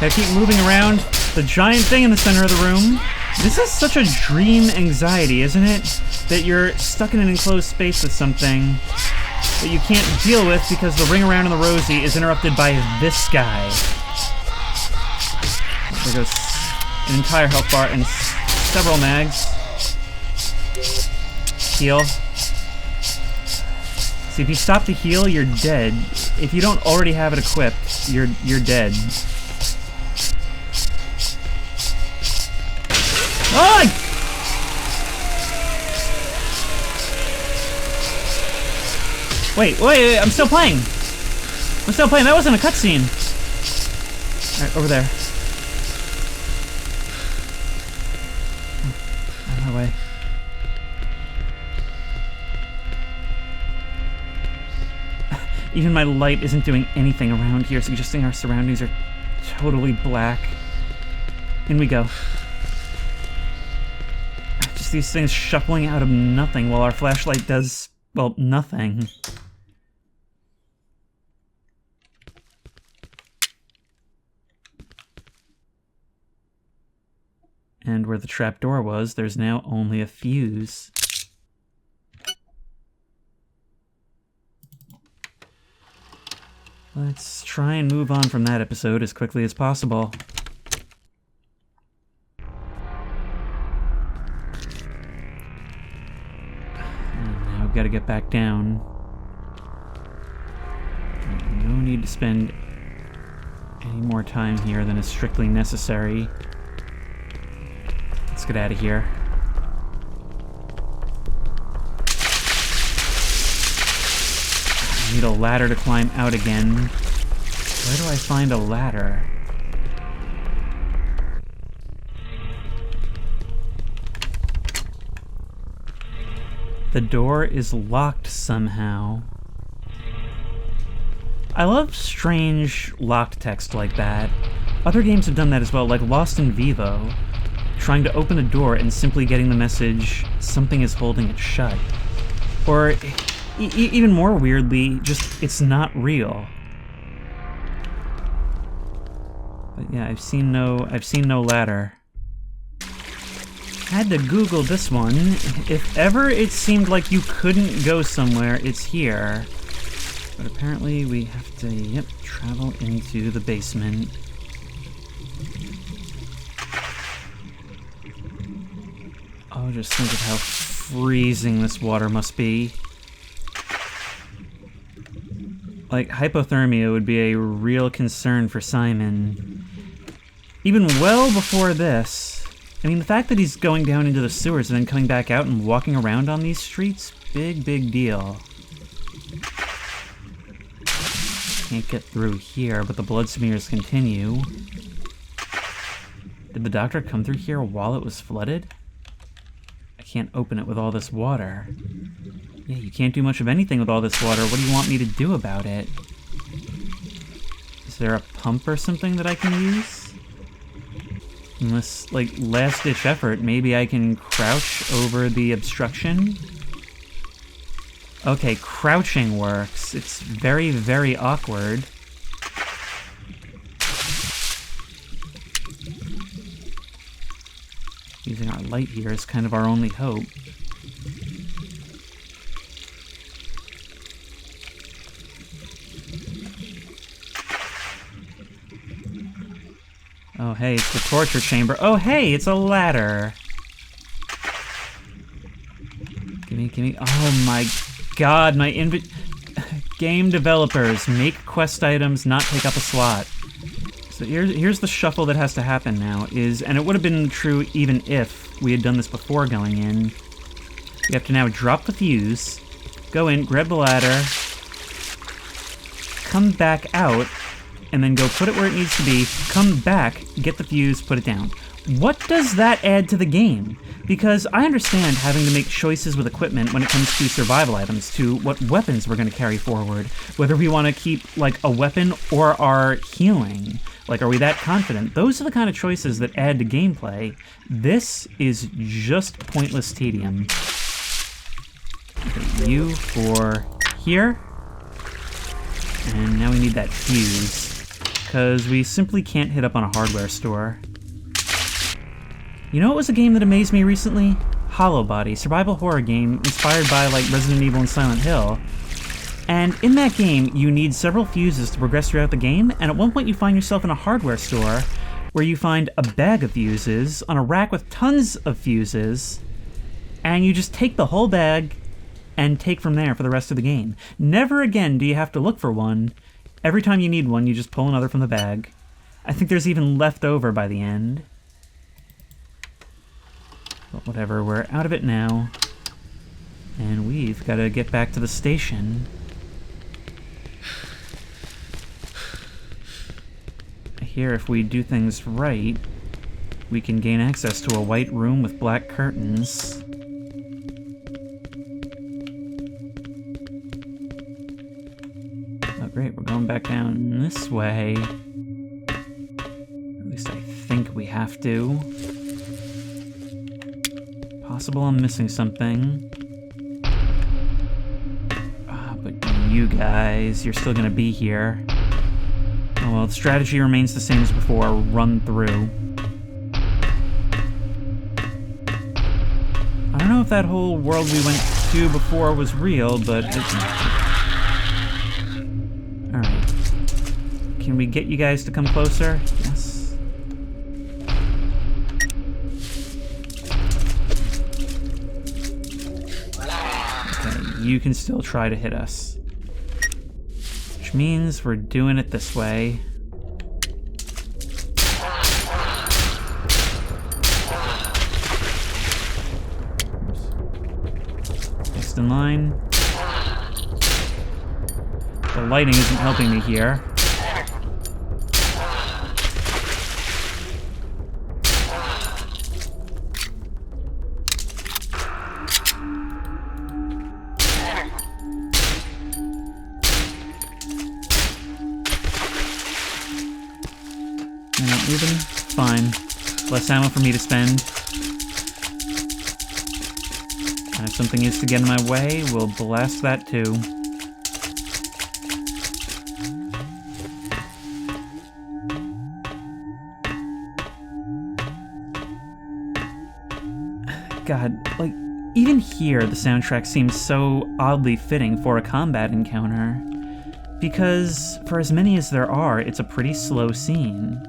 Gotta keep moving around. The giant thing in the center of the room. This is such a dream anxiety, isn't it? That you're stuck in an enclosed space with something that you can't deal with because the ring around in the rosy is interrupted by this guy. There goes an entire health bar and several mags. Heal. See, if you stop to heal, you're dead. If you don't already have it equipped, you're dead. Oh! Wait, I'm still playing. I'm still playing. That wasn't a cutscene. Alright, over there. Out of my way. Even my light isn't doing anything around here, suggesting our surroundings are totally black. In we go. Just these things shuffling out of nothing while our flashlight does, well, nothing. And where the trapdoor was, there's now only a fuse. Let's try and move on from that episode as quickly as possible. And now we've got to get back down. No need to spend any more time here than is strictly necessary. Let's get out of here. I need a ladder to climb out again. Where do I find a ladder? The door is locked somehow. I love strange locked text like that. Other games have done that as well, like Lost in Vivo. Trying to open a door and simply getting the message, something is holding it shut. Or, even more weirdly, just, it's not real. But yeah, I've seen no ladder. Had to Google this one. If ever it seemed like you couldn't go somewhere, it's here. But apparently we have to, yep, travel into the basement. Oh, just think of how freezing this water must be. Like, hypothermia would be a real concern for Simon. Even well before this. I mean, the fact that he's going down into the sewers and then coming back out and walking around on these streets, big deal. Can't get through here, but the blood smears continue. Did the doctor come through here while it was flooded? I can't open it with all this water. Yeah, you can't do much of anything with all this water. What do you want me to do about it? Is there a pump or something that I can use? Unless, like, last-ditch effort, maybe I can crouch over the obstruction? Okay, crouching works. It's very awkward. Using our light here is kind of our only hope. Oh hey, it's the torture chamber. Oh hey, it's a ladder! Gimme. Oh my god, my game developers, make quest items not take up a slot. So here's the shuffle that has to happen now, and it would have been true even if we had done this before going in. We have to now drop the fuse, go in, grab the ladder, come back out, and then go put it where it needs to be, come back, get the fuse, put it down. What does that add to the game? Because I understand having to make choices with equipment when it comes to survival items, to what weapons we're going to carry forward, whether we want to keep, like, a weapon or our healing. Like, are we that confident? Those are the kind of choices that add to gameplay. This is just pointless tedium. Okay, you for here. And now we need that fuse. Because we simply can't hit up on a hardware store. You know what was a game that amazed me recently? Hollow Body, survival horror game inspired by, like, Resident Evil and Silent Hill. And in that game, you need several fuses to progress throughout the game, and at one point you find yourself in a hardware store where you find a bag of fuses on a rack with tons of fuses, and you just take the whole bag and take from there for the rest of the game. Never again do you have to look for one. Every time you need one, you just pull another from the bag. I think there's even left over by the end. But whatever, we're out of it now. And we've got to get back to the station. I hear if we do things right, we can gain access to a white room with black curtains. down this way. At least I think we have to. Possible I'm missing something. But you guys, you're still gonna be here. Oh well, the strategy remains the same as before. Run through. I don't know if that whole world we went to before was real, but alright. Can we get you guys to come closer? Yes. Okay, you can still try to hit us. Which means we're doing it this way. Next in line. The lighting isn't helping me here. Moving? Fine. Less ammo for me to spend. And if something is to get in my way, we'll blast that too. God, like, even here the soundtrack seems so oddly fitting for a combat encounter. Because, for as many as there are, it's a pretty slow scene.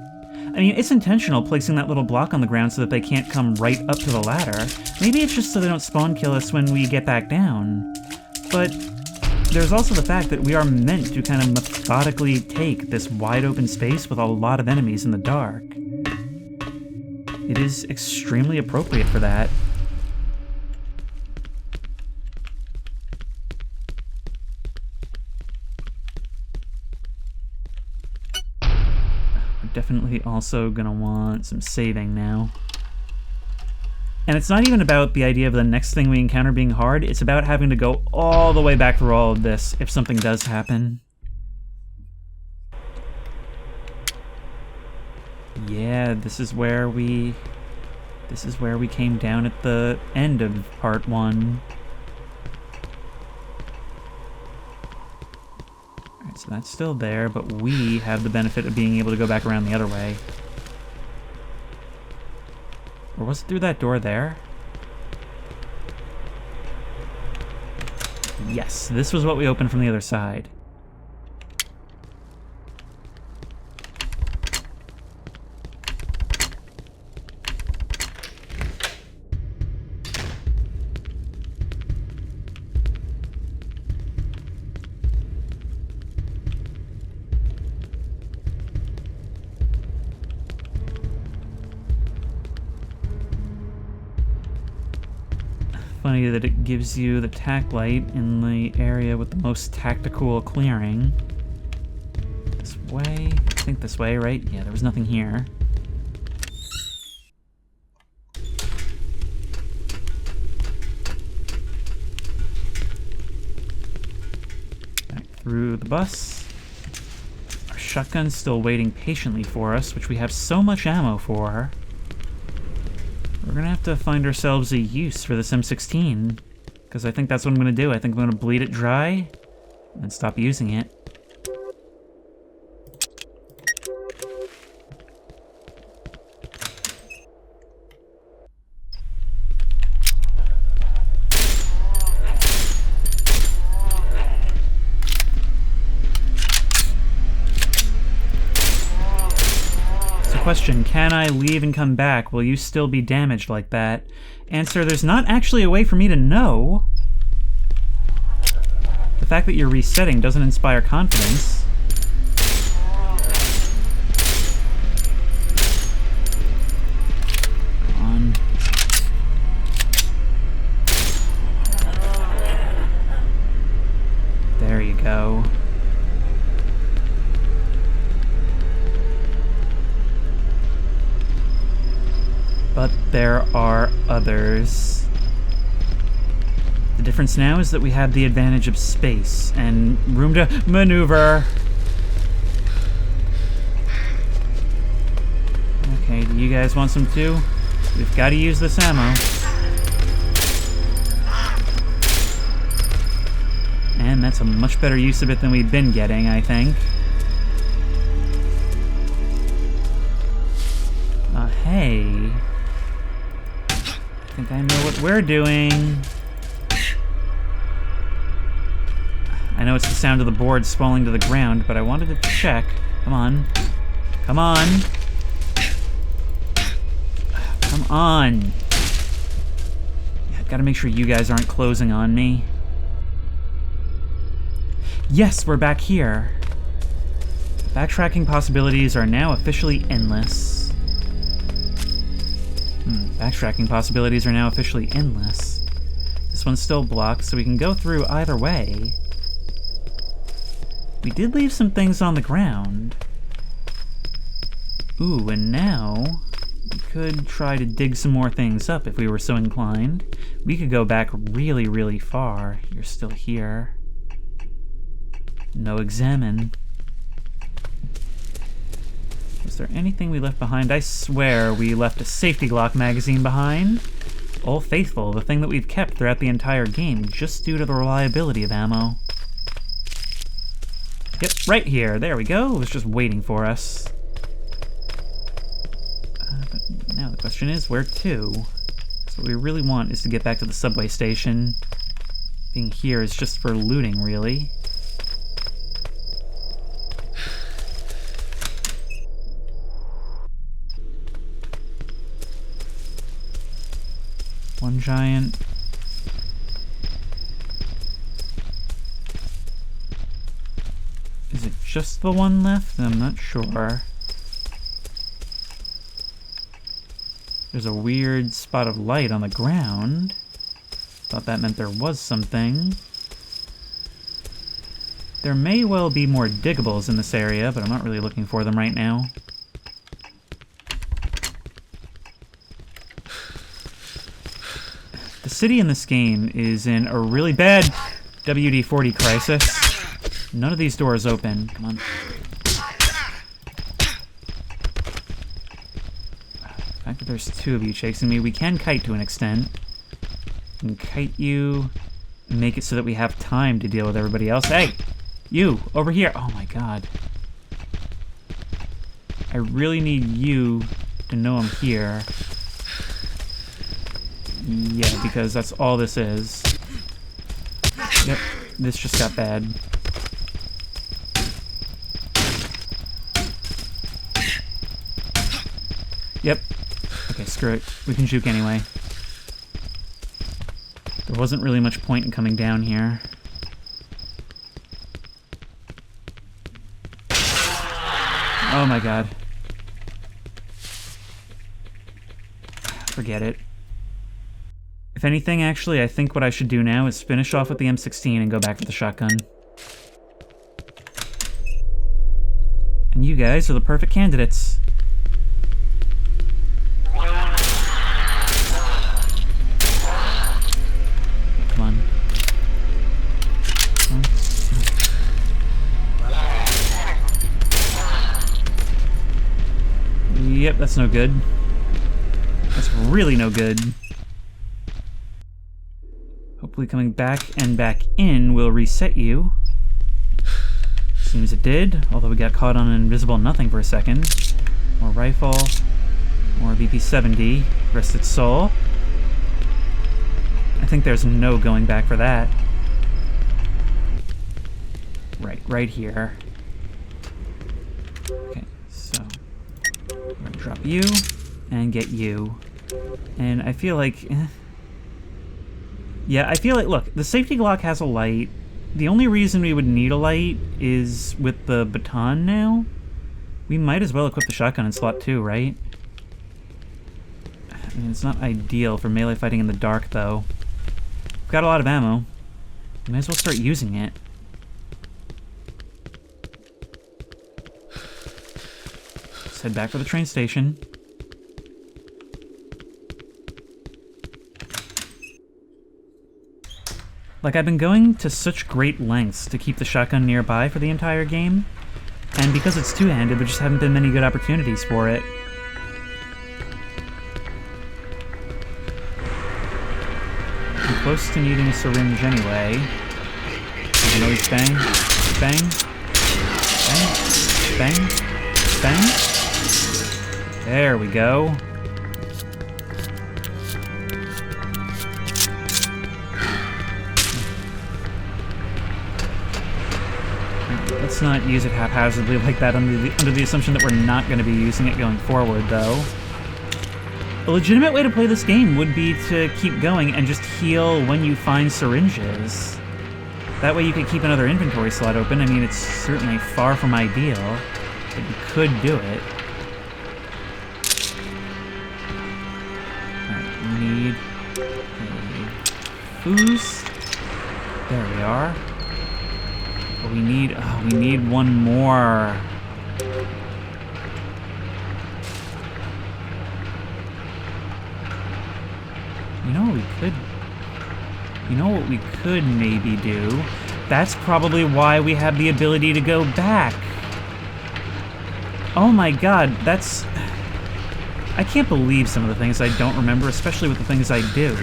I mean, it's intentional placing that little block on the ground so that they can't come right up to the ladder. Maybe it's just so they don't spawn kill us when we get back down. But there's also the fact that we are meant to kind of methodically take this wide open space with a lot of enemies in the dark. It is extremely appropriate for that. Definitely also gonna want some saving now. And it's not even about the idea of the next thing we encounter being hard, it's about having to go all the way back through all of this if something does happen. Yeah, this is where we came down at the end of part 1. So that's still there, but we have the benefit of being able to go back around the other way. Or was it through that door there? Yes, this was what we opened from the other side. Funny that it gives you the tack light in the area with the most tactical clearing. This way? I think this way, right? Yeah, there was nothing here. Back through the bus. Our shotgun's still waiting patiently for us, which we have so much ammo for. We're gonna have to find ourselves a use for this M16, because I think that's what I'm gonna do. I think I'm gonna bleed it dry and stop using it. Question, can I leave and come back? Will you still be damaged like that? Answer, there's not actually a way for me to know. The fact that you're resetting doesn't inspire confidence. Come on. There you go. But there are others. The difference now is that we have the advantage of space and room to maneuver. You guys want some too? We've got to use this ammo. And that's a much better use of it than we've been getting, I think. Hey. I think I know what we're doing. I know it's the sound of the board falling to the ground, but I wanted to check. Come on. Come on. Come on. Yeah, I've got to make sure you guys aren't closing on me. Yes, we're back here. Backtracking possibilities are now officially endless. Backtracking possibilities are now officially endless. This one's still blocked, so we can go through either way. We did leave some things on the ground. Ooh, and now we could try to dig some more things up if we were so inclined. We could go back really, really far. You're still here. No examine. Was there anything we left behind? I swear we left a safety Glock magazine behind. Old Faithful, the thing that we've kept throughout the entire game, just due to the reliability of ammo. Yep, right here. There we go. It was just waiting for us. But now the question is, where to? So what we really want is to get back to the subway station. Being here is just for looting, really. One giant. Is it just the one left? I'm not sure. There's a weird spot of light on the ground. Thought that meant there was something. There may well be more diggables in this area, but I'm not really looking for them right now. The city in this game is in a really bad WD-40 crisis. None of these doors open. Come on. The fact that there's two of you chasing me, we can kite to an extent. We can kite you and make it so that we have time to deal with everybody else. Hey! You! Over here! Oh my god. I really need you to know I'm here. Yeah, because that's all this is. Yep, this just got bad. Yep. Okay, screw it. We can juke anyway. There wasn't really much point in coming down here. Oh my god. Forget it. If anything, actually, I think what I should do now is finish off with the M16 and go back to the shotgun. And you guys are the perfect candidates. Come on. Yep, that's no good. That's really no good. Hopefully coming back and back in will reset you. Seems it did, although we got caught on an invisible nothing for a second. More rifle. More BP-70. Rest its soul. I think there's no going back for that. Right here. Okay, so we're gonna drop you and get you. And I feel like... Yeah, I feel like, look, the safety Glock has a light. The only reason we would need a light is with the baton now. We might as well equip the shotgun in slot 2, right? I mean, it's not ideal for melee fighting in the dark, though. We've got a lot of ammo. We might as well start using it. Let's head back to the train station. Like, I've been going to such great lengths to keep the shotgun nearby for the entire game, and because it's two-handed, there just haven't been many good opportunities for it. close to needing a syringe anyway. You know he's bang, bang, bang, bang, bang. There we go. Let's not use it haphazardly like that under the assumption that we're not going to be using it going forward, though. A legitimate way to play this game would be to keep going and just heal when you find syringes. That way you could keep another inventory slot open. I mean, it's certainly far from ideal, but you could do it. Alright, we need a boost. There we are. But we need one more. You know what we could maybe do? That's probably why we have the ability to go back. Oh my god, that's... I can't believe some of the things I don't remember, especially with the things I do.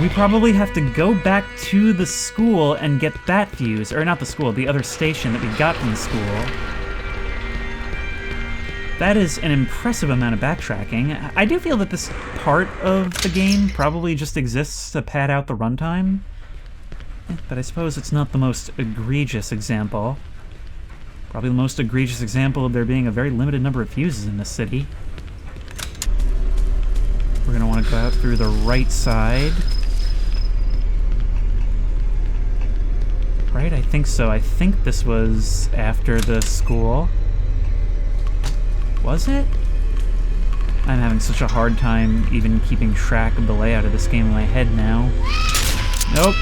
We probably have to go back to the school and get that fuse. Or not the school, the other station that we got from the school. That is an impressive amount of backtracking. I do feel that this part of the game probably just exists to pad out the runtime. But I suppose it's not the most egregious example. Probably the most egregious example of there being a very limited number of fuses in this city. We're gonna want to go out through the right side. Right, I think so. I think this was after the school. Was it? I'm having such a hard time even keeping track of the layout of this game in my head now. Nope.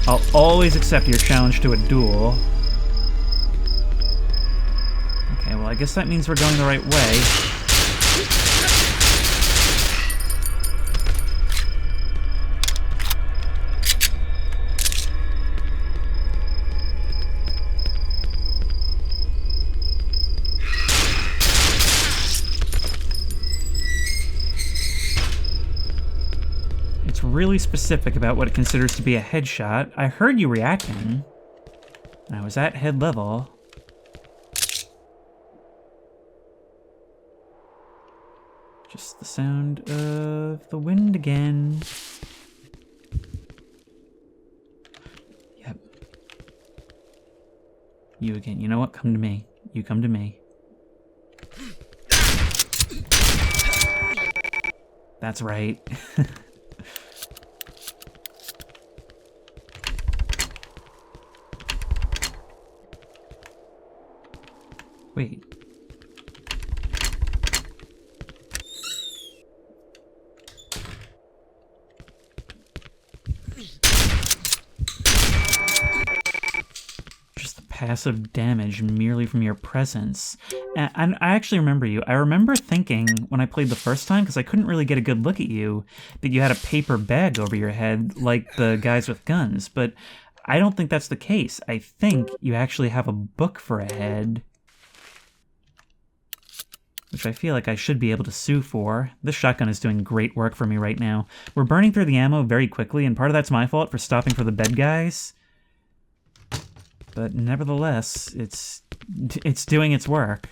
I'll always accept your challenge to a duel. Okay, well I guess that means we're going the right way. Really specific about what it considers to be a headshot. I heard you reacting. I was at head level. Just the sound of the wind again. Yep. You again. You know what? Come to me. You come to me. That's right. Wait. Just the passive damage merely from your presence. And I actually remember you. I remember thinking when I played the first time, because I couldn't really get a good look at you, that you had a paper bag over your head like the guys with guns, but I don't think that's the case. I think you actually have a book for a head. Which I feel like I should be able to sue for. This shotgun is doing great work for me right now. We're burning through the ammo very quickly, and part of that's my fault for stopping for the bed guys. But nevertheless, it's doing its work.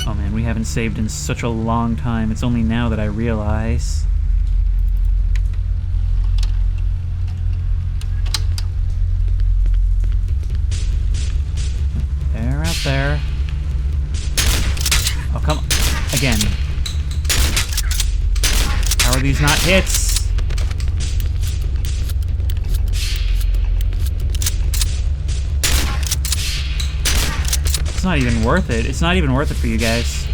Oh man, we haven't saved in such a long time. It's only now that I realize. They're out there. Oh, come on. Again. How are these not hits? It's not even worth it. It's not even worth it for you guys.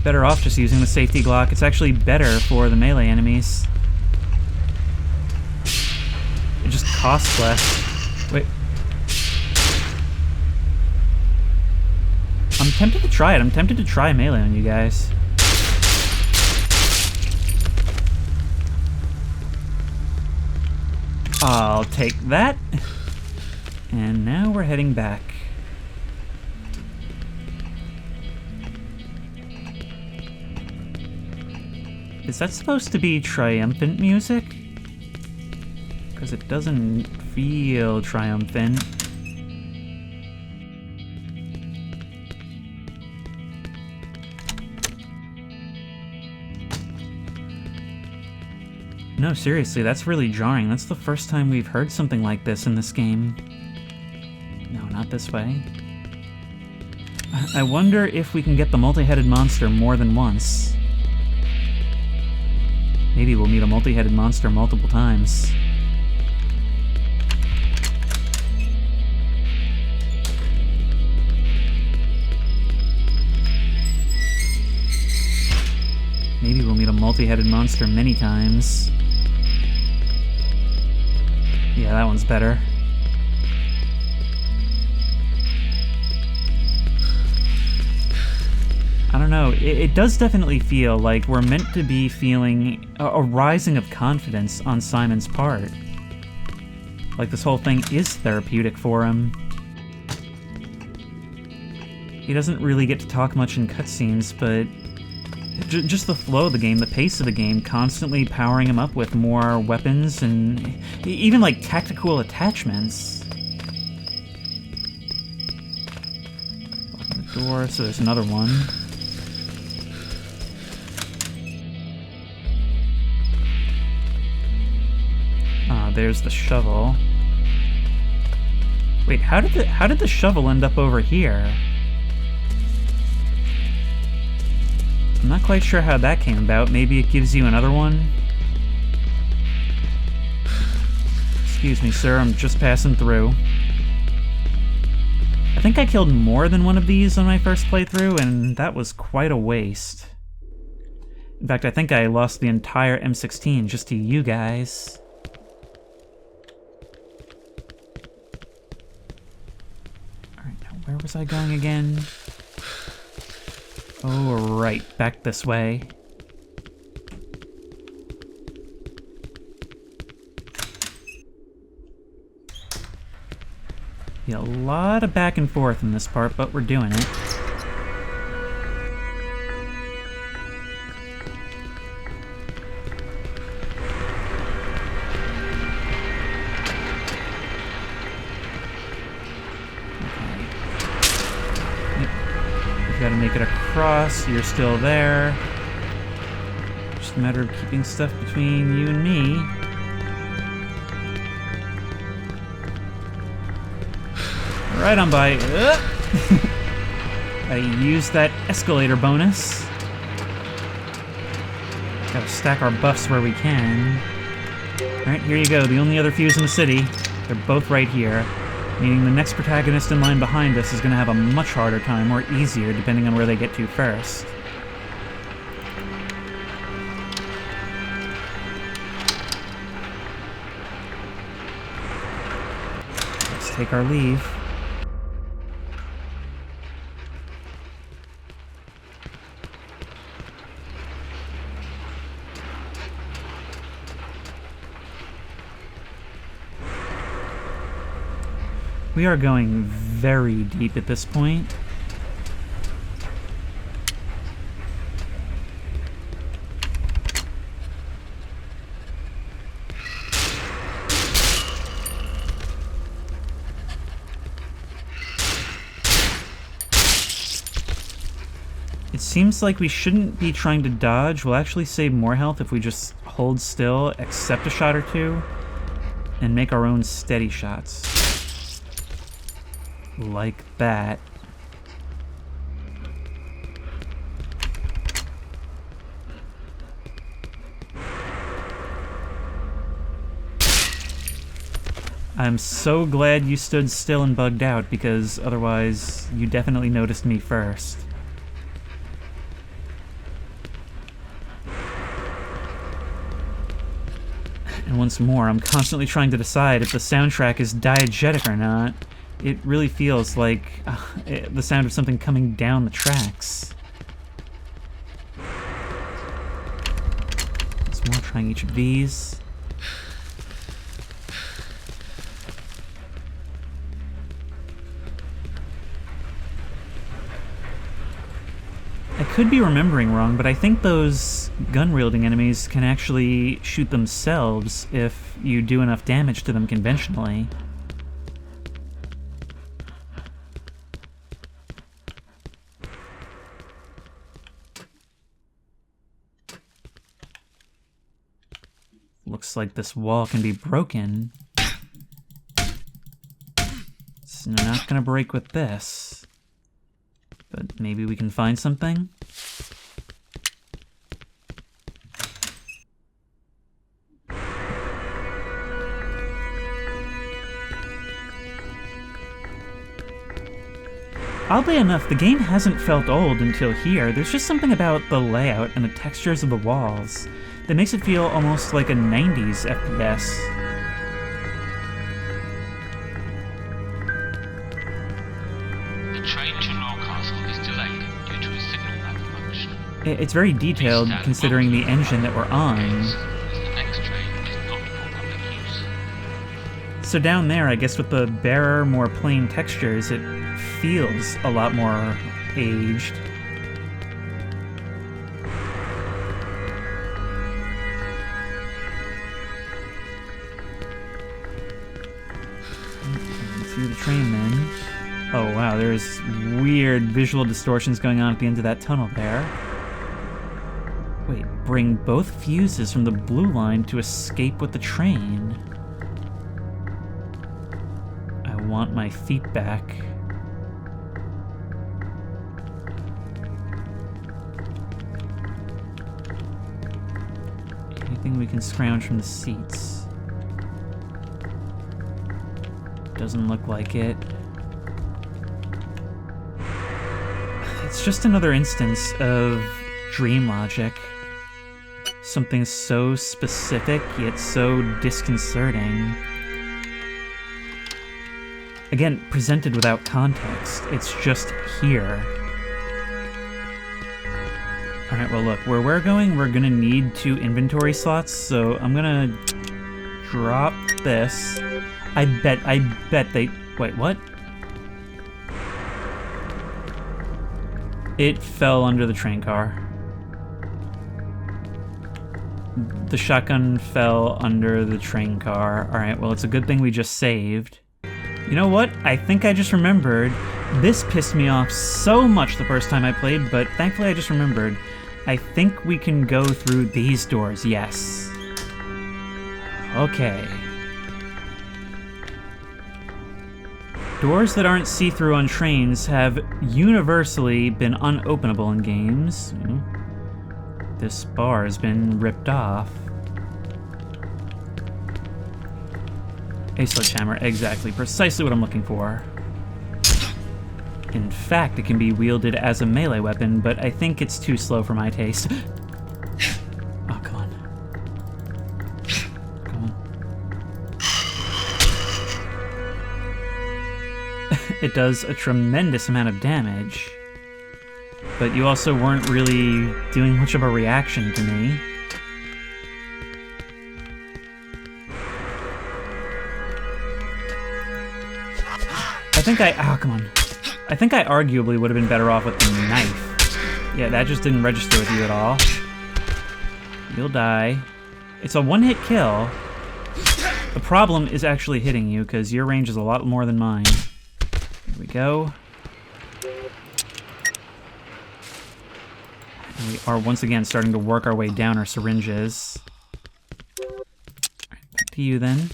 Better off just using the safety Glock. It's actually better for the melee enemies. It just costs less. Wait. I'm tempted to try it. I'm tempted to try melee on you guys. I'll take that. And now we're heading back. Is that supposed to be triumphant music? Because it doesn't feel triumphant. No, seriously, that's really jarring. That's the first time we've heard something like this in this game. No, not this way. I wonder if we can get the multi-headed monster more than once. Maybe we'll meet a multi-headed monster multiple times. Maybe we'll meet a multi-headed monster many times. Yeah, that one's better. I don't know, it does definitely feel like we're meant to be feeling a rising of confidence on Simon's part. Like this whole thing is therapeutic for him. He doesn't really get to talk much in cutscenes, but just the flow of the game, the pace of the game, constantly powering him up with more weapons and even like tactical attachments. Open the door, so there's another one. Ah, there's the shovel. Wait, how did the shovel end up over here? I'm not quite sure how that came about. Maybe it gives you another one? Excuse me, sir, I'm just passing through. I think I killed more than one of these on my first playthrough, and that was quite a waste. In fact, I think I lost the entire M16 just to you guys. Alright, now where was I going again? Oh, right, back this way. Yeah, a lot of back and forth in this part, but we're doing it. Gotta make it across, you're still there. Just a matter of keeping stuff between you and me. Right on by. I used that escalator bonus. Gotta stack our buffs where we can. Alright, here you go, the only other fuse in the city. They're both right here. Meaning the next protagonist in line behind us is going to have a much harder time, or easier, depending on where they get to first. Let's take our leave. We are going very deep at this point. It seems like we shouldn't be trying to dodge. We'll actually save more health if we just hold still, accept a shot or two, and make our own steady shots. Like that. I'm so glad you stood still and bugged out, because otherwise you definitely noticed me first. And once more, I'm constantly trying to decide if the soundtrack is diegetic or not. It really feels like the sound of something coming down the tracks. Once more, trying each of these. could be remembering wrong, but I think those gun-wielding enemies can actually shoot themselves if you do enough damage to them conventionally. Looks like this wall can be broken. It's not gonna break with this. But maybe we can find something? Oddly enough, the game hasn't felt old until here. There's just something about the layout and the textures of the walls that makes it feel almost like a 90s FPS. The train to Newcastle is delayed due to a signal malfunction. It's very detailed considering the engine that we're on. The next train is not for public use. So down there, I guess with the barer, more plain textures, it feels a lot more aged. Through the train then. Oh wow, there's weird visual distortions going on at the end of that tunnel there. Wait, bring both fuses from the blue line to escape with the train. I want my feet back. Anything we can scrounge from the seats? Doesn't look like it. It's just another instance of dream logic. Something so specific, yet so disconcerting. Again, presented without context. It's just here. Alright, well look, where we're going, we're gonna need 2 inventory slots, so I'm gonna drop this. I bet they... Wait, what? It fell under the train car. The shotgun fell under the train car. Alright, well, it's a good thing we just saved. You know what? I think I just remembered. This pissed me off so much the first time I played, but thankfully I just remembered. I think we can go through these doors, yes. Okay. Doors that aren't see-through on trains have universally been unopenable in games. This bar has been ripped off. A sledgehammer, exactly, precisely what I'm looking for. In fact, it can be wielded as a melee weapon, but I think it's too slow for my taste. Oh, come on. Come on. It does a tremendous amount of damage, but you also weren't really doing much of a reaction to me. I think oh, come on. I think I arguably would have been better off with the knife. Yeah, that just didn't register with you at all. You'll die. It's a one-hit kill. The problem is actually hitting you, because your range is a lot more than mine. Here we go. And we are once again starting to work our way down our syringes. Alright, back to you then.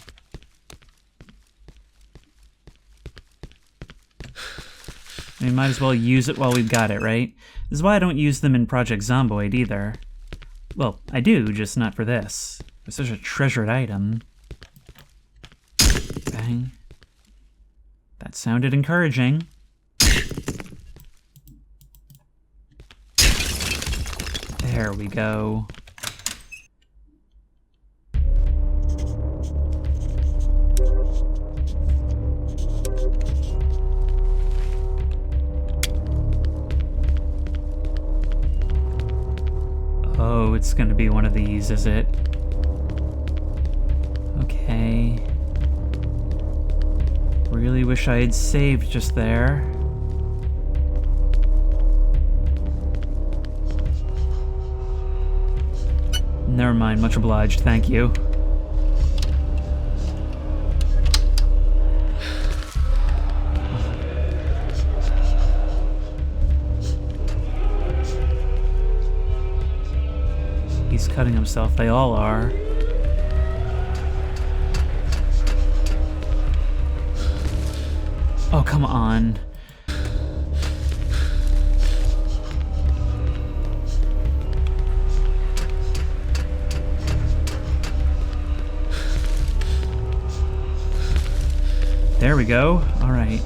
We might as well use it while we've got it, right? This is why I don't use them in Project Zomboid either. Well, I do, just not for this. It's such a treasured item. Bang. That sounded encouraging. There we go. Oh, it's gonna be one of these, is it? Okay. Really wish I had saved just there. Never mind, much obliged, thank you. He's cutting himself, they all are. Oh, come on. There we go. All right.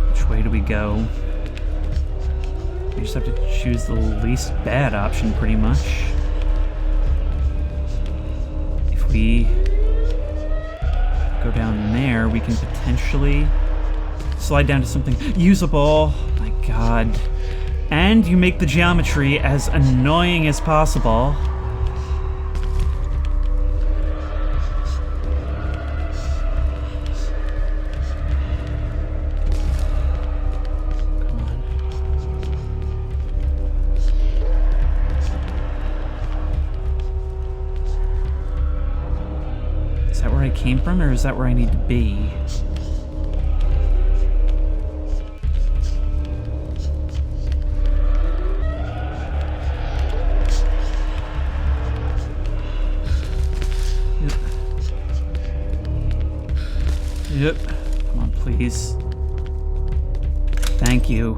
Which way do we go? We just have to choose the least bad option, pretty much. If we go down there, we can potentially slide down to something usable. My God. And you make the geometry as annoying as possible. Come on. Is that where I came from, or is that where I need to be? Yep. Come on, please. Thank you.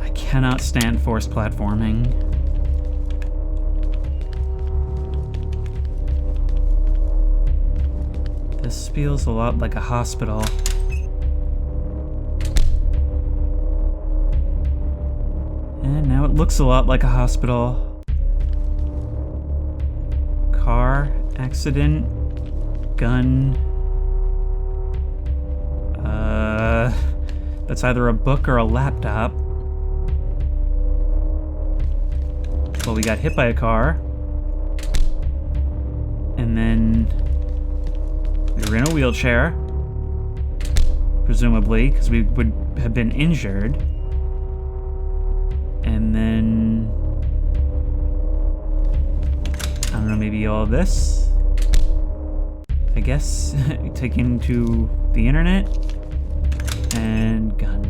I cannot stand forced platforming. This feels a lot like a hospital. And now it looks a lot like a hospital. Car accident. Gun. That's either a book or a laptop. Well, we got hit by a car. And then we were in a wheelchair. Presumably, because we would have been injured. And then I don't know, maybe all of this. I guess, taken to the internet, and gun.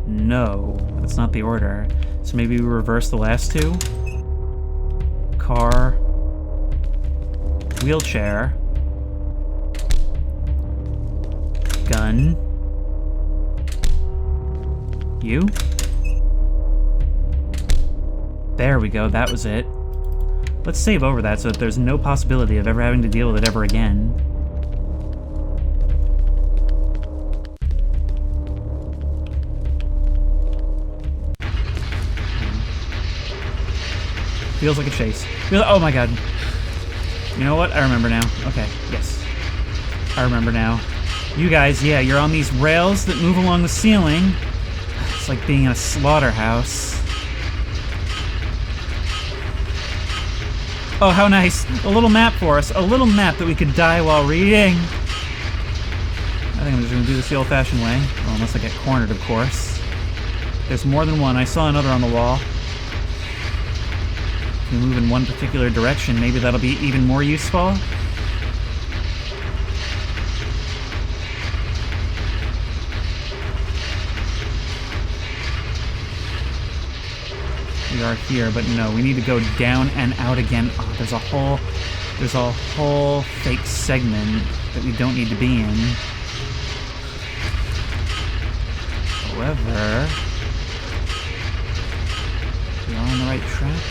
No, that's not the order. So maybe we reverse the last two. Car, wheelchair, gun, you? There we go, that was it. Let's save over that so that there's no possibility of ever having to deal with it ever again. Feels like a chase. Oh my God. You know what? I remember now. Okay, yes. I remember now. You guys, yeah, you're on these rails that move along the ceiling. It's like being in a slaughterhouse. Oh, how nice. A little map for us. A little map that we could die while reading. I think I'm just going to do this the old-fashioned way. Well, unless I get cornered, of course. There's more than one. I saw another on the wall. If we move in one particular direction, maybe that'll be even more useful. We are here, but no, we need to go down and out again. Oh, there's a whole fake segment that we don't need to be in. However, we are on the right track.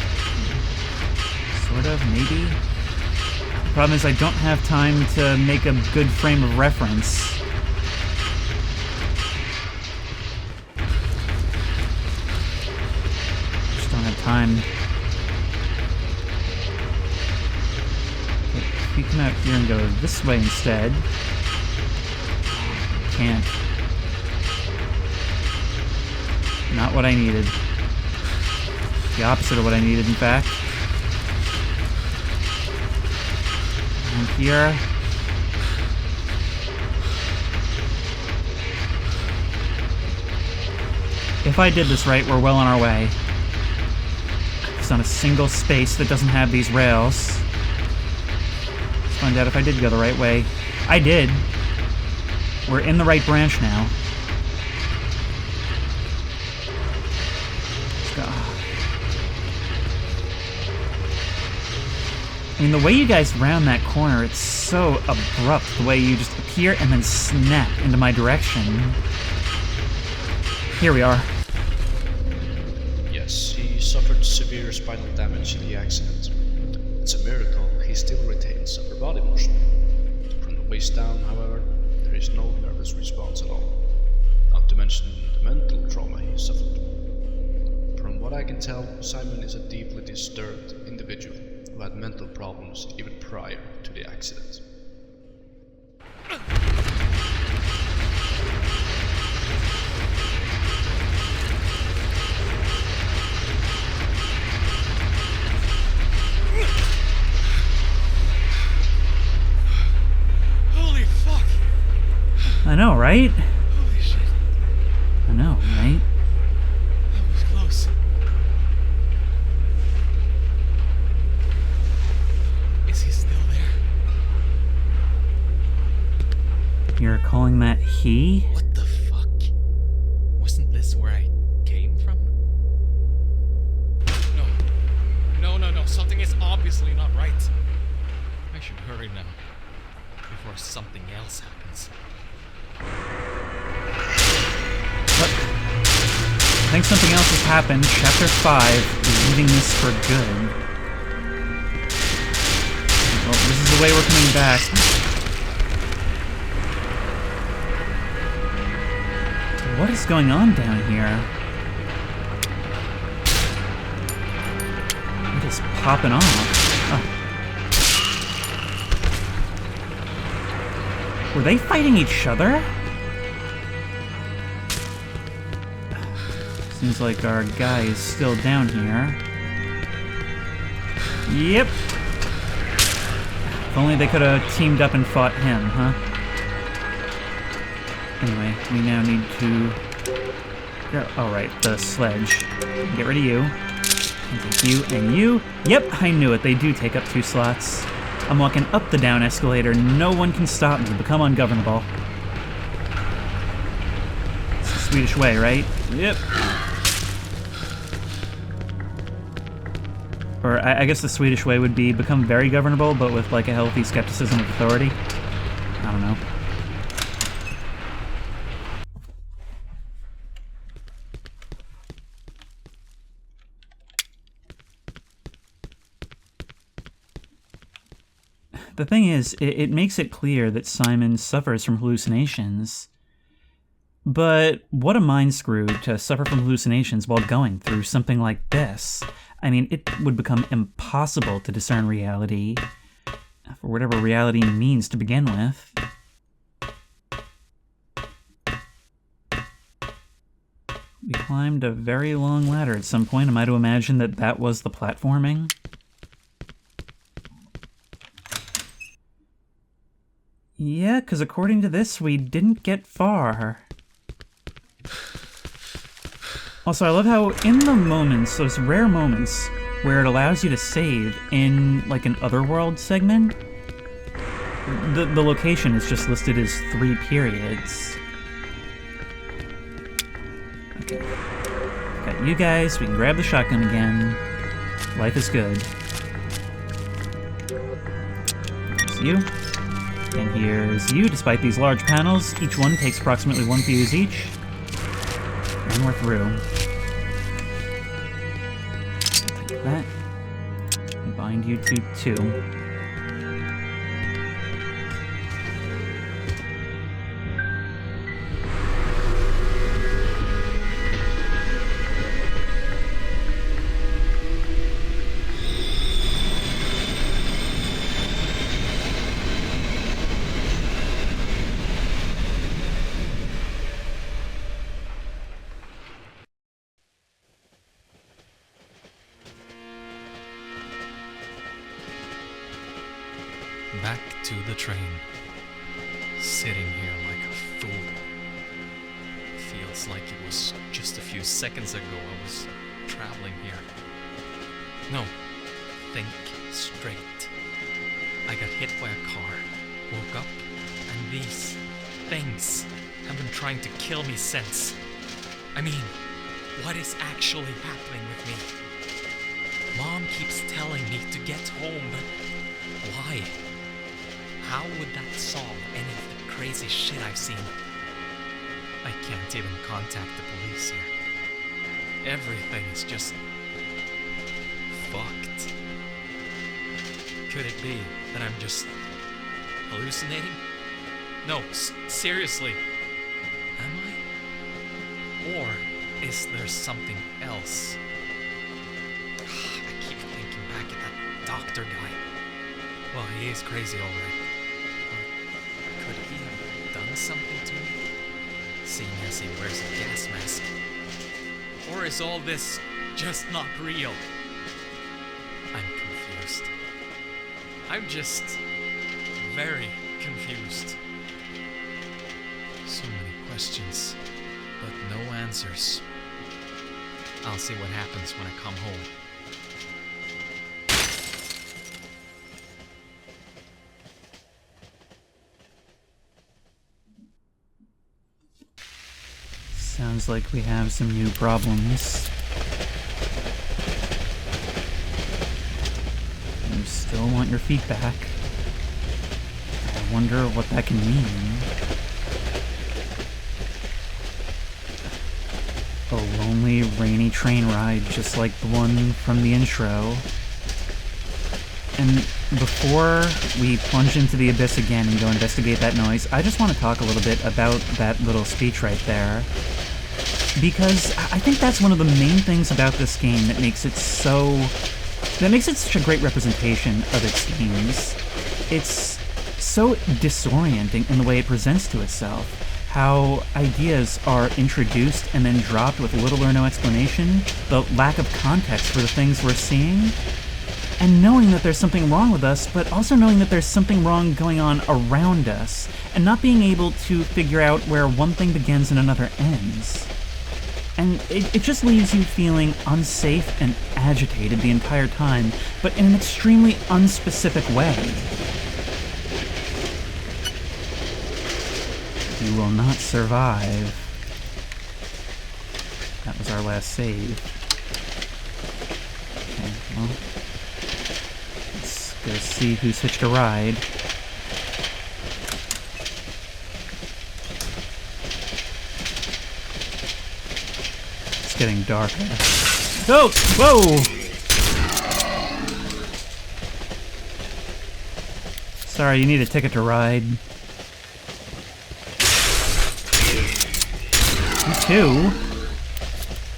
Sort of, maybe. The problem is I don't have time to make a good frame of reference. Time. If we come out here and go this way instead. Can't. Not what I needed. The opposite of what I needed, in fact. And here. If I did this right, we're well on our way. There's not a single space that doesn't have these rails. Let's find out if I did go the right way. I did. We're in the right branch now. Let's go. I mean, the way you guys round that corner, it's so abrupt. The way you just appear and then snap into my direction. Here we are. Yes, he suffered severe spinal damage in the accident. It's a miracle he still retains upper body motion. From the waist down, however, there is no nervous response at all. Not to mention the mental trauma he suffered. From what I can tell, Simon is a deeply disturbed individual who had mental problems even prior to the accident. Holy fuck! I know, right? Holy shit. I know, right? That was close. Is he still there? You're calling that he? What the fuck? Wasn't this where I came from? No. Something is obviously not right. I should hurry now. Before something else happens. I think something else has happened. Chapter 5 is leaving this for good. Well, this is the way we're coming back. What is going on down here? What is popping off? Oh. Were they fighting each other? Seems like our guy is still down here. Yep. If only they could have teamed up and fought him, huh? Anyway, we now need to... Oh, right, the sledge. Get rid of you. And take you and you. Yep, I knew it. They do take up 2 slots. I'm walking up the down escalator. No one can stop me. Become ungovernable. It's the Swedish way, right? Yep. Or I guess the Swedish way would be become very governable, but with like a healthy skepticism of authority. I don't know. The thing is, it makes it clear that Simon suffers from hallucinations. But what a mind screw to suffer from hallucinations while going through something like this. I mean, it would become impossible to discern reality, for whatever reality means to begin with. We climbed a very long ladder at some point. Am I to imagine that that was the platforming? Yeah, because according to this, we didn't get far. Also, I love how in the moments, those rare moments, where it allows you to save in, like, an Otherworld segment, the location is just listed as 3 periods. Okay. Got you guys, we can grab the shotgun again. Life is good. There's you. And here's you. Despite these large panels, each one takes approximately 1 fuse each. And we're through. Take that. And bind you to 2. Back to the train. Sitting here like a fool. Feels It's like it was just a few seconds ago I was traveling here. No, think straight. I got hit by a car, woke up, and these things have been trying to kill me since. I mean, what is actually happening with me? Mom keeps telling me to get home, but why? How would that solve any of the crazy shit I've seen? I can't even contact the police here. Everything is just fucked. Could it be that I'm just hallucinating? No, seriously. Am I? Or is there something else? I keep thinking back at that doctor guy. Well, he is crazy, alright. But could he have done something to me? Seeing as he wears a gas mask. Or is all this just not real? I'm confused. I'm just very confused. So many questions, but no answers. I'll see what happens when I come home. Sounds like we have some new problems. You still want your feet back. I wonder what that can mean. A lonely, rainy train ride just like the one from the intro. And before we plunge into the abyss again and go investigate that noise, I just want to talk a little bit about that little speech right there. Because I think that's one of the main things about this game that makes it such a great representation of its themes. It's so disorienting in the way it presents to itself. How ideas are introduced and then dropped with little or no explanation, the lack of context for the things we're seeing, and knowing that there's something wrong with us, but also knowing that there's something wrong going on around us, and not being able to figure out where one thing begins and another ends. And it just leaves you feeling unsafe and agitated the entire time, but in an extremely unspecific way. You will not survive. That was our last save. Okay, well, let's go see who's hitched a ride. It's getting darker. Oh! Whoa! Sorry, you need a ticket to ride. You too?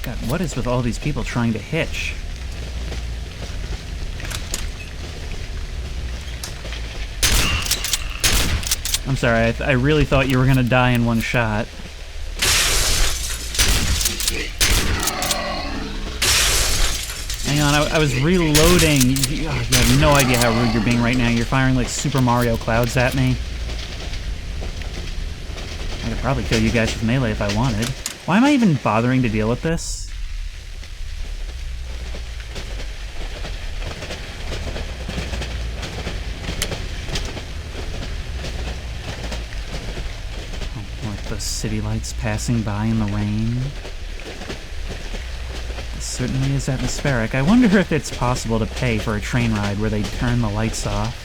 God, what is with all these people trying to hitch? I'm sorry, I really thought you were gonna die in one shot. Hang on, I was reloading. You have no idea how rude you're being right now. You're firing like Super Mario clouds at me. I could probably kill you guys with melee if I wanted. Why am I even bothering to deal with this? Oh, like the city lights passing by in the rain. This certainly is atmospheric. I wonder if it's possible to pay for a train ride where they turn the lights off.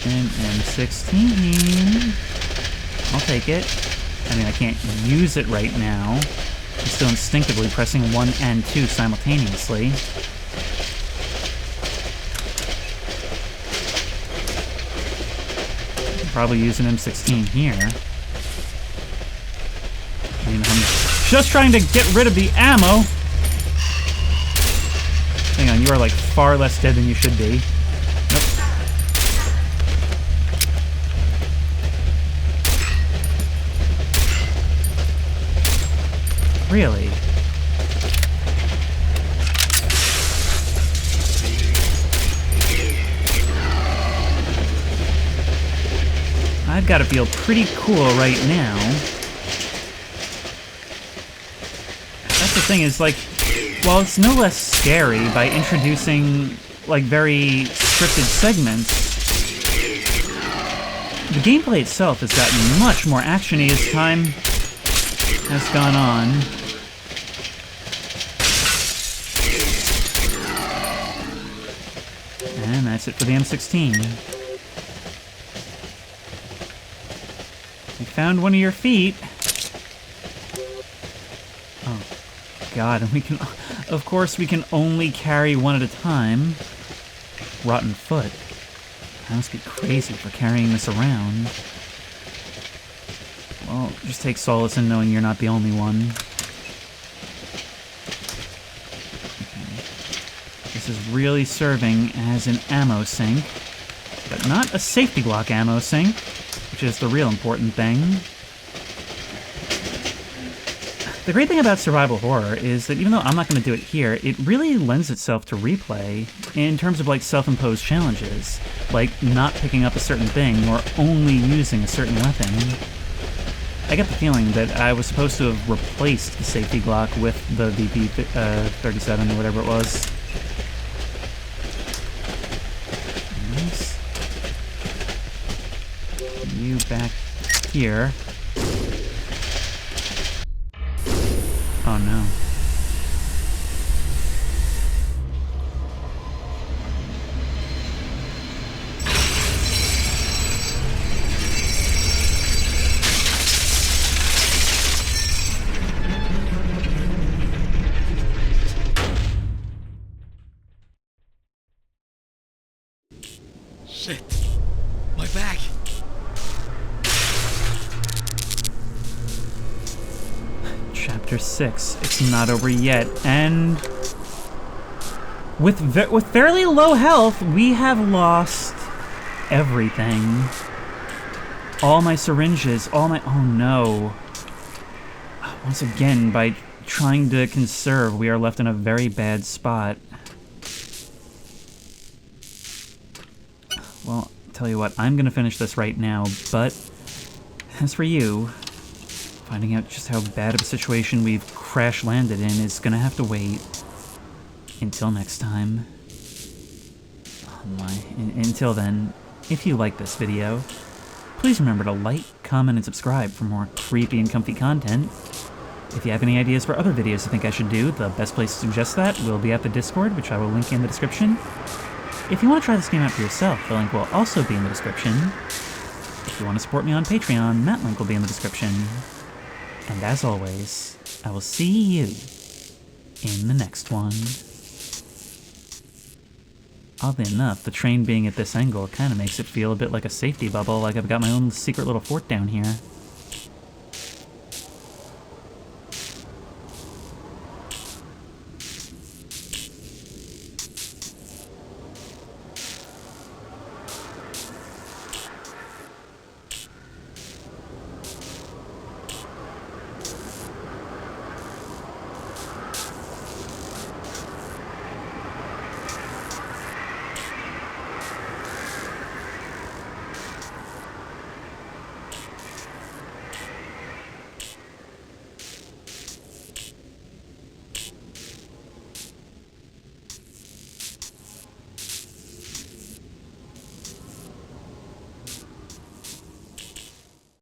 An M16. I'll take it. I mean, I can't use it right now. I'm still instinctively pressing 1 and 2 simultaneously. I'll probably use an M16 here. I mean, I'm just trying to get rid of the ammo! Hang on, you are like far less dead than you should be. Nope. Really? I've got to feel pretty cool right now. That's the thing is, like, while it's no less scary by introducing, like, very scripted segments, the gameplay itself has gotten much more actiony as time has gone on. And that's it for the M16. You found one of your feet. Oh, God, and we can... Of course, we can only carry one at a time. Rotten foot. I must be crazy for carrying this around. Well, just take solace in knowing you're not the only one. Okay. This is really serving as an ammo sink, but not a safety block ammo sink, which is the real important thing. The great thing about survival horror is that even though I'm not going to do it here, it really lends itself to replay in terms of like self-imposed challenges, like not picking up a certain thing or only using a certain weapon. I get the feeling that I was supposed to have replaced the safety Glock with the VP-37 or whatever it was. Nice. You back here. Oh no. Shit. My back. Chapter 6. It's not over yet, and with fairly low health, we have lost everything. All my syringes, all my... Oh no. Once again, by trying to conserve, we are left in a very bad spot. Well, tell you what, I'm gonna finish this right now, but as for you, finding out just how bad of a situation we've crash-landed in is gonna have to wait until next time. Oh my. Until then, if you like this video, please remember to like, comment, and subscribe for more creepy and comfy content. If you have any ideas for other videos you think I should do, the best place to suggest that will be at the Discord, which I will link in the description. If you want to try this game out for yourself, the link will also be in the description. If you want to support me on Patreon, that link will be in the description. And as always, I will see you in the next one. Oddly enough, the train being at this angle kind of makes it feel a bit like a safety bubble, like I've got my own secret little fort down here.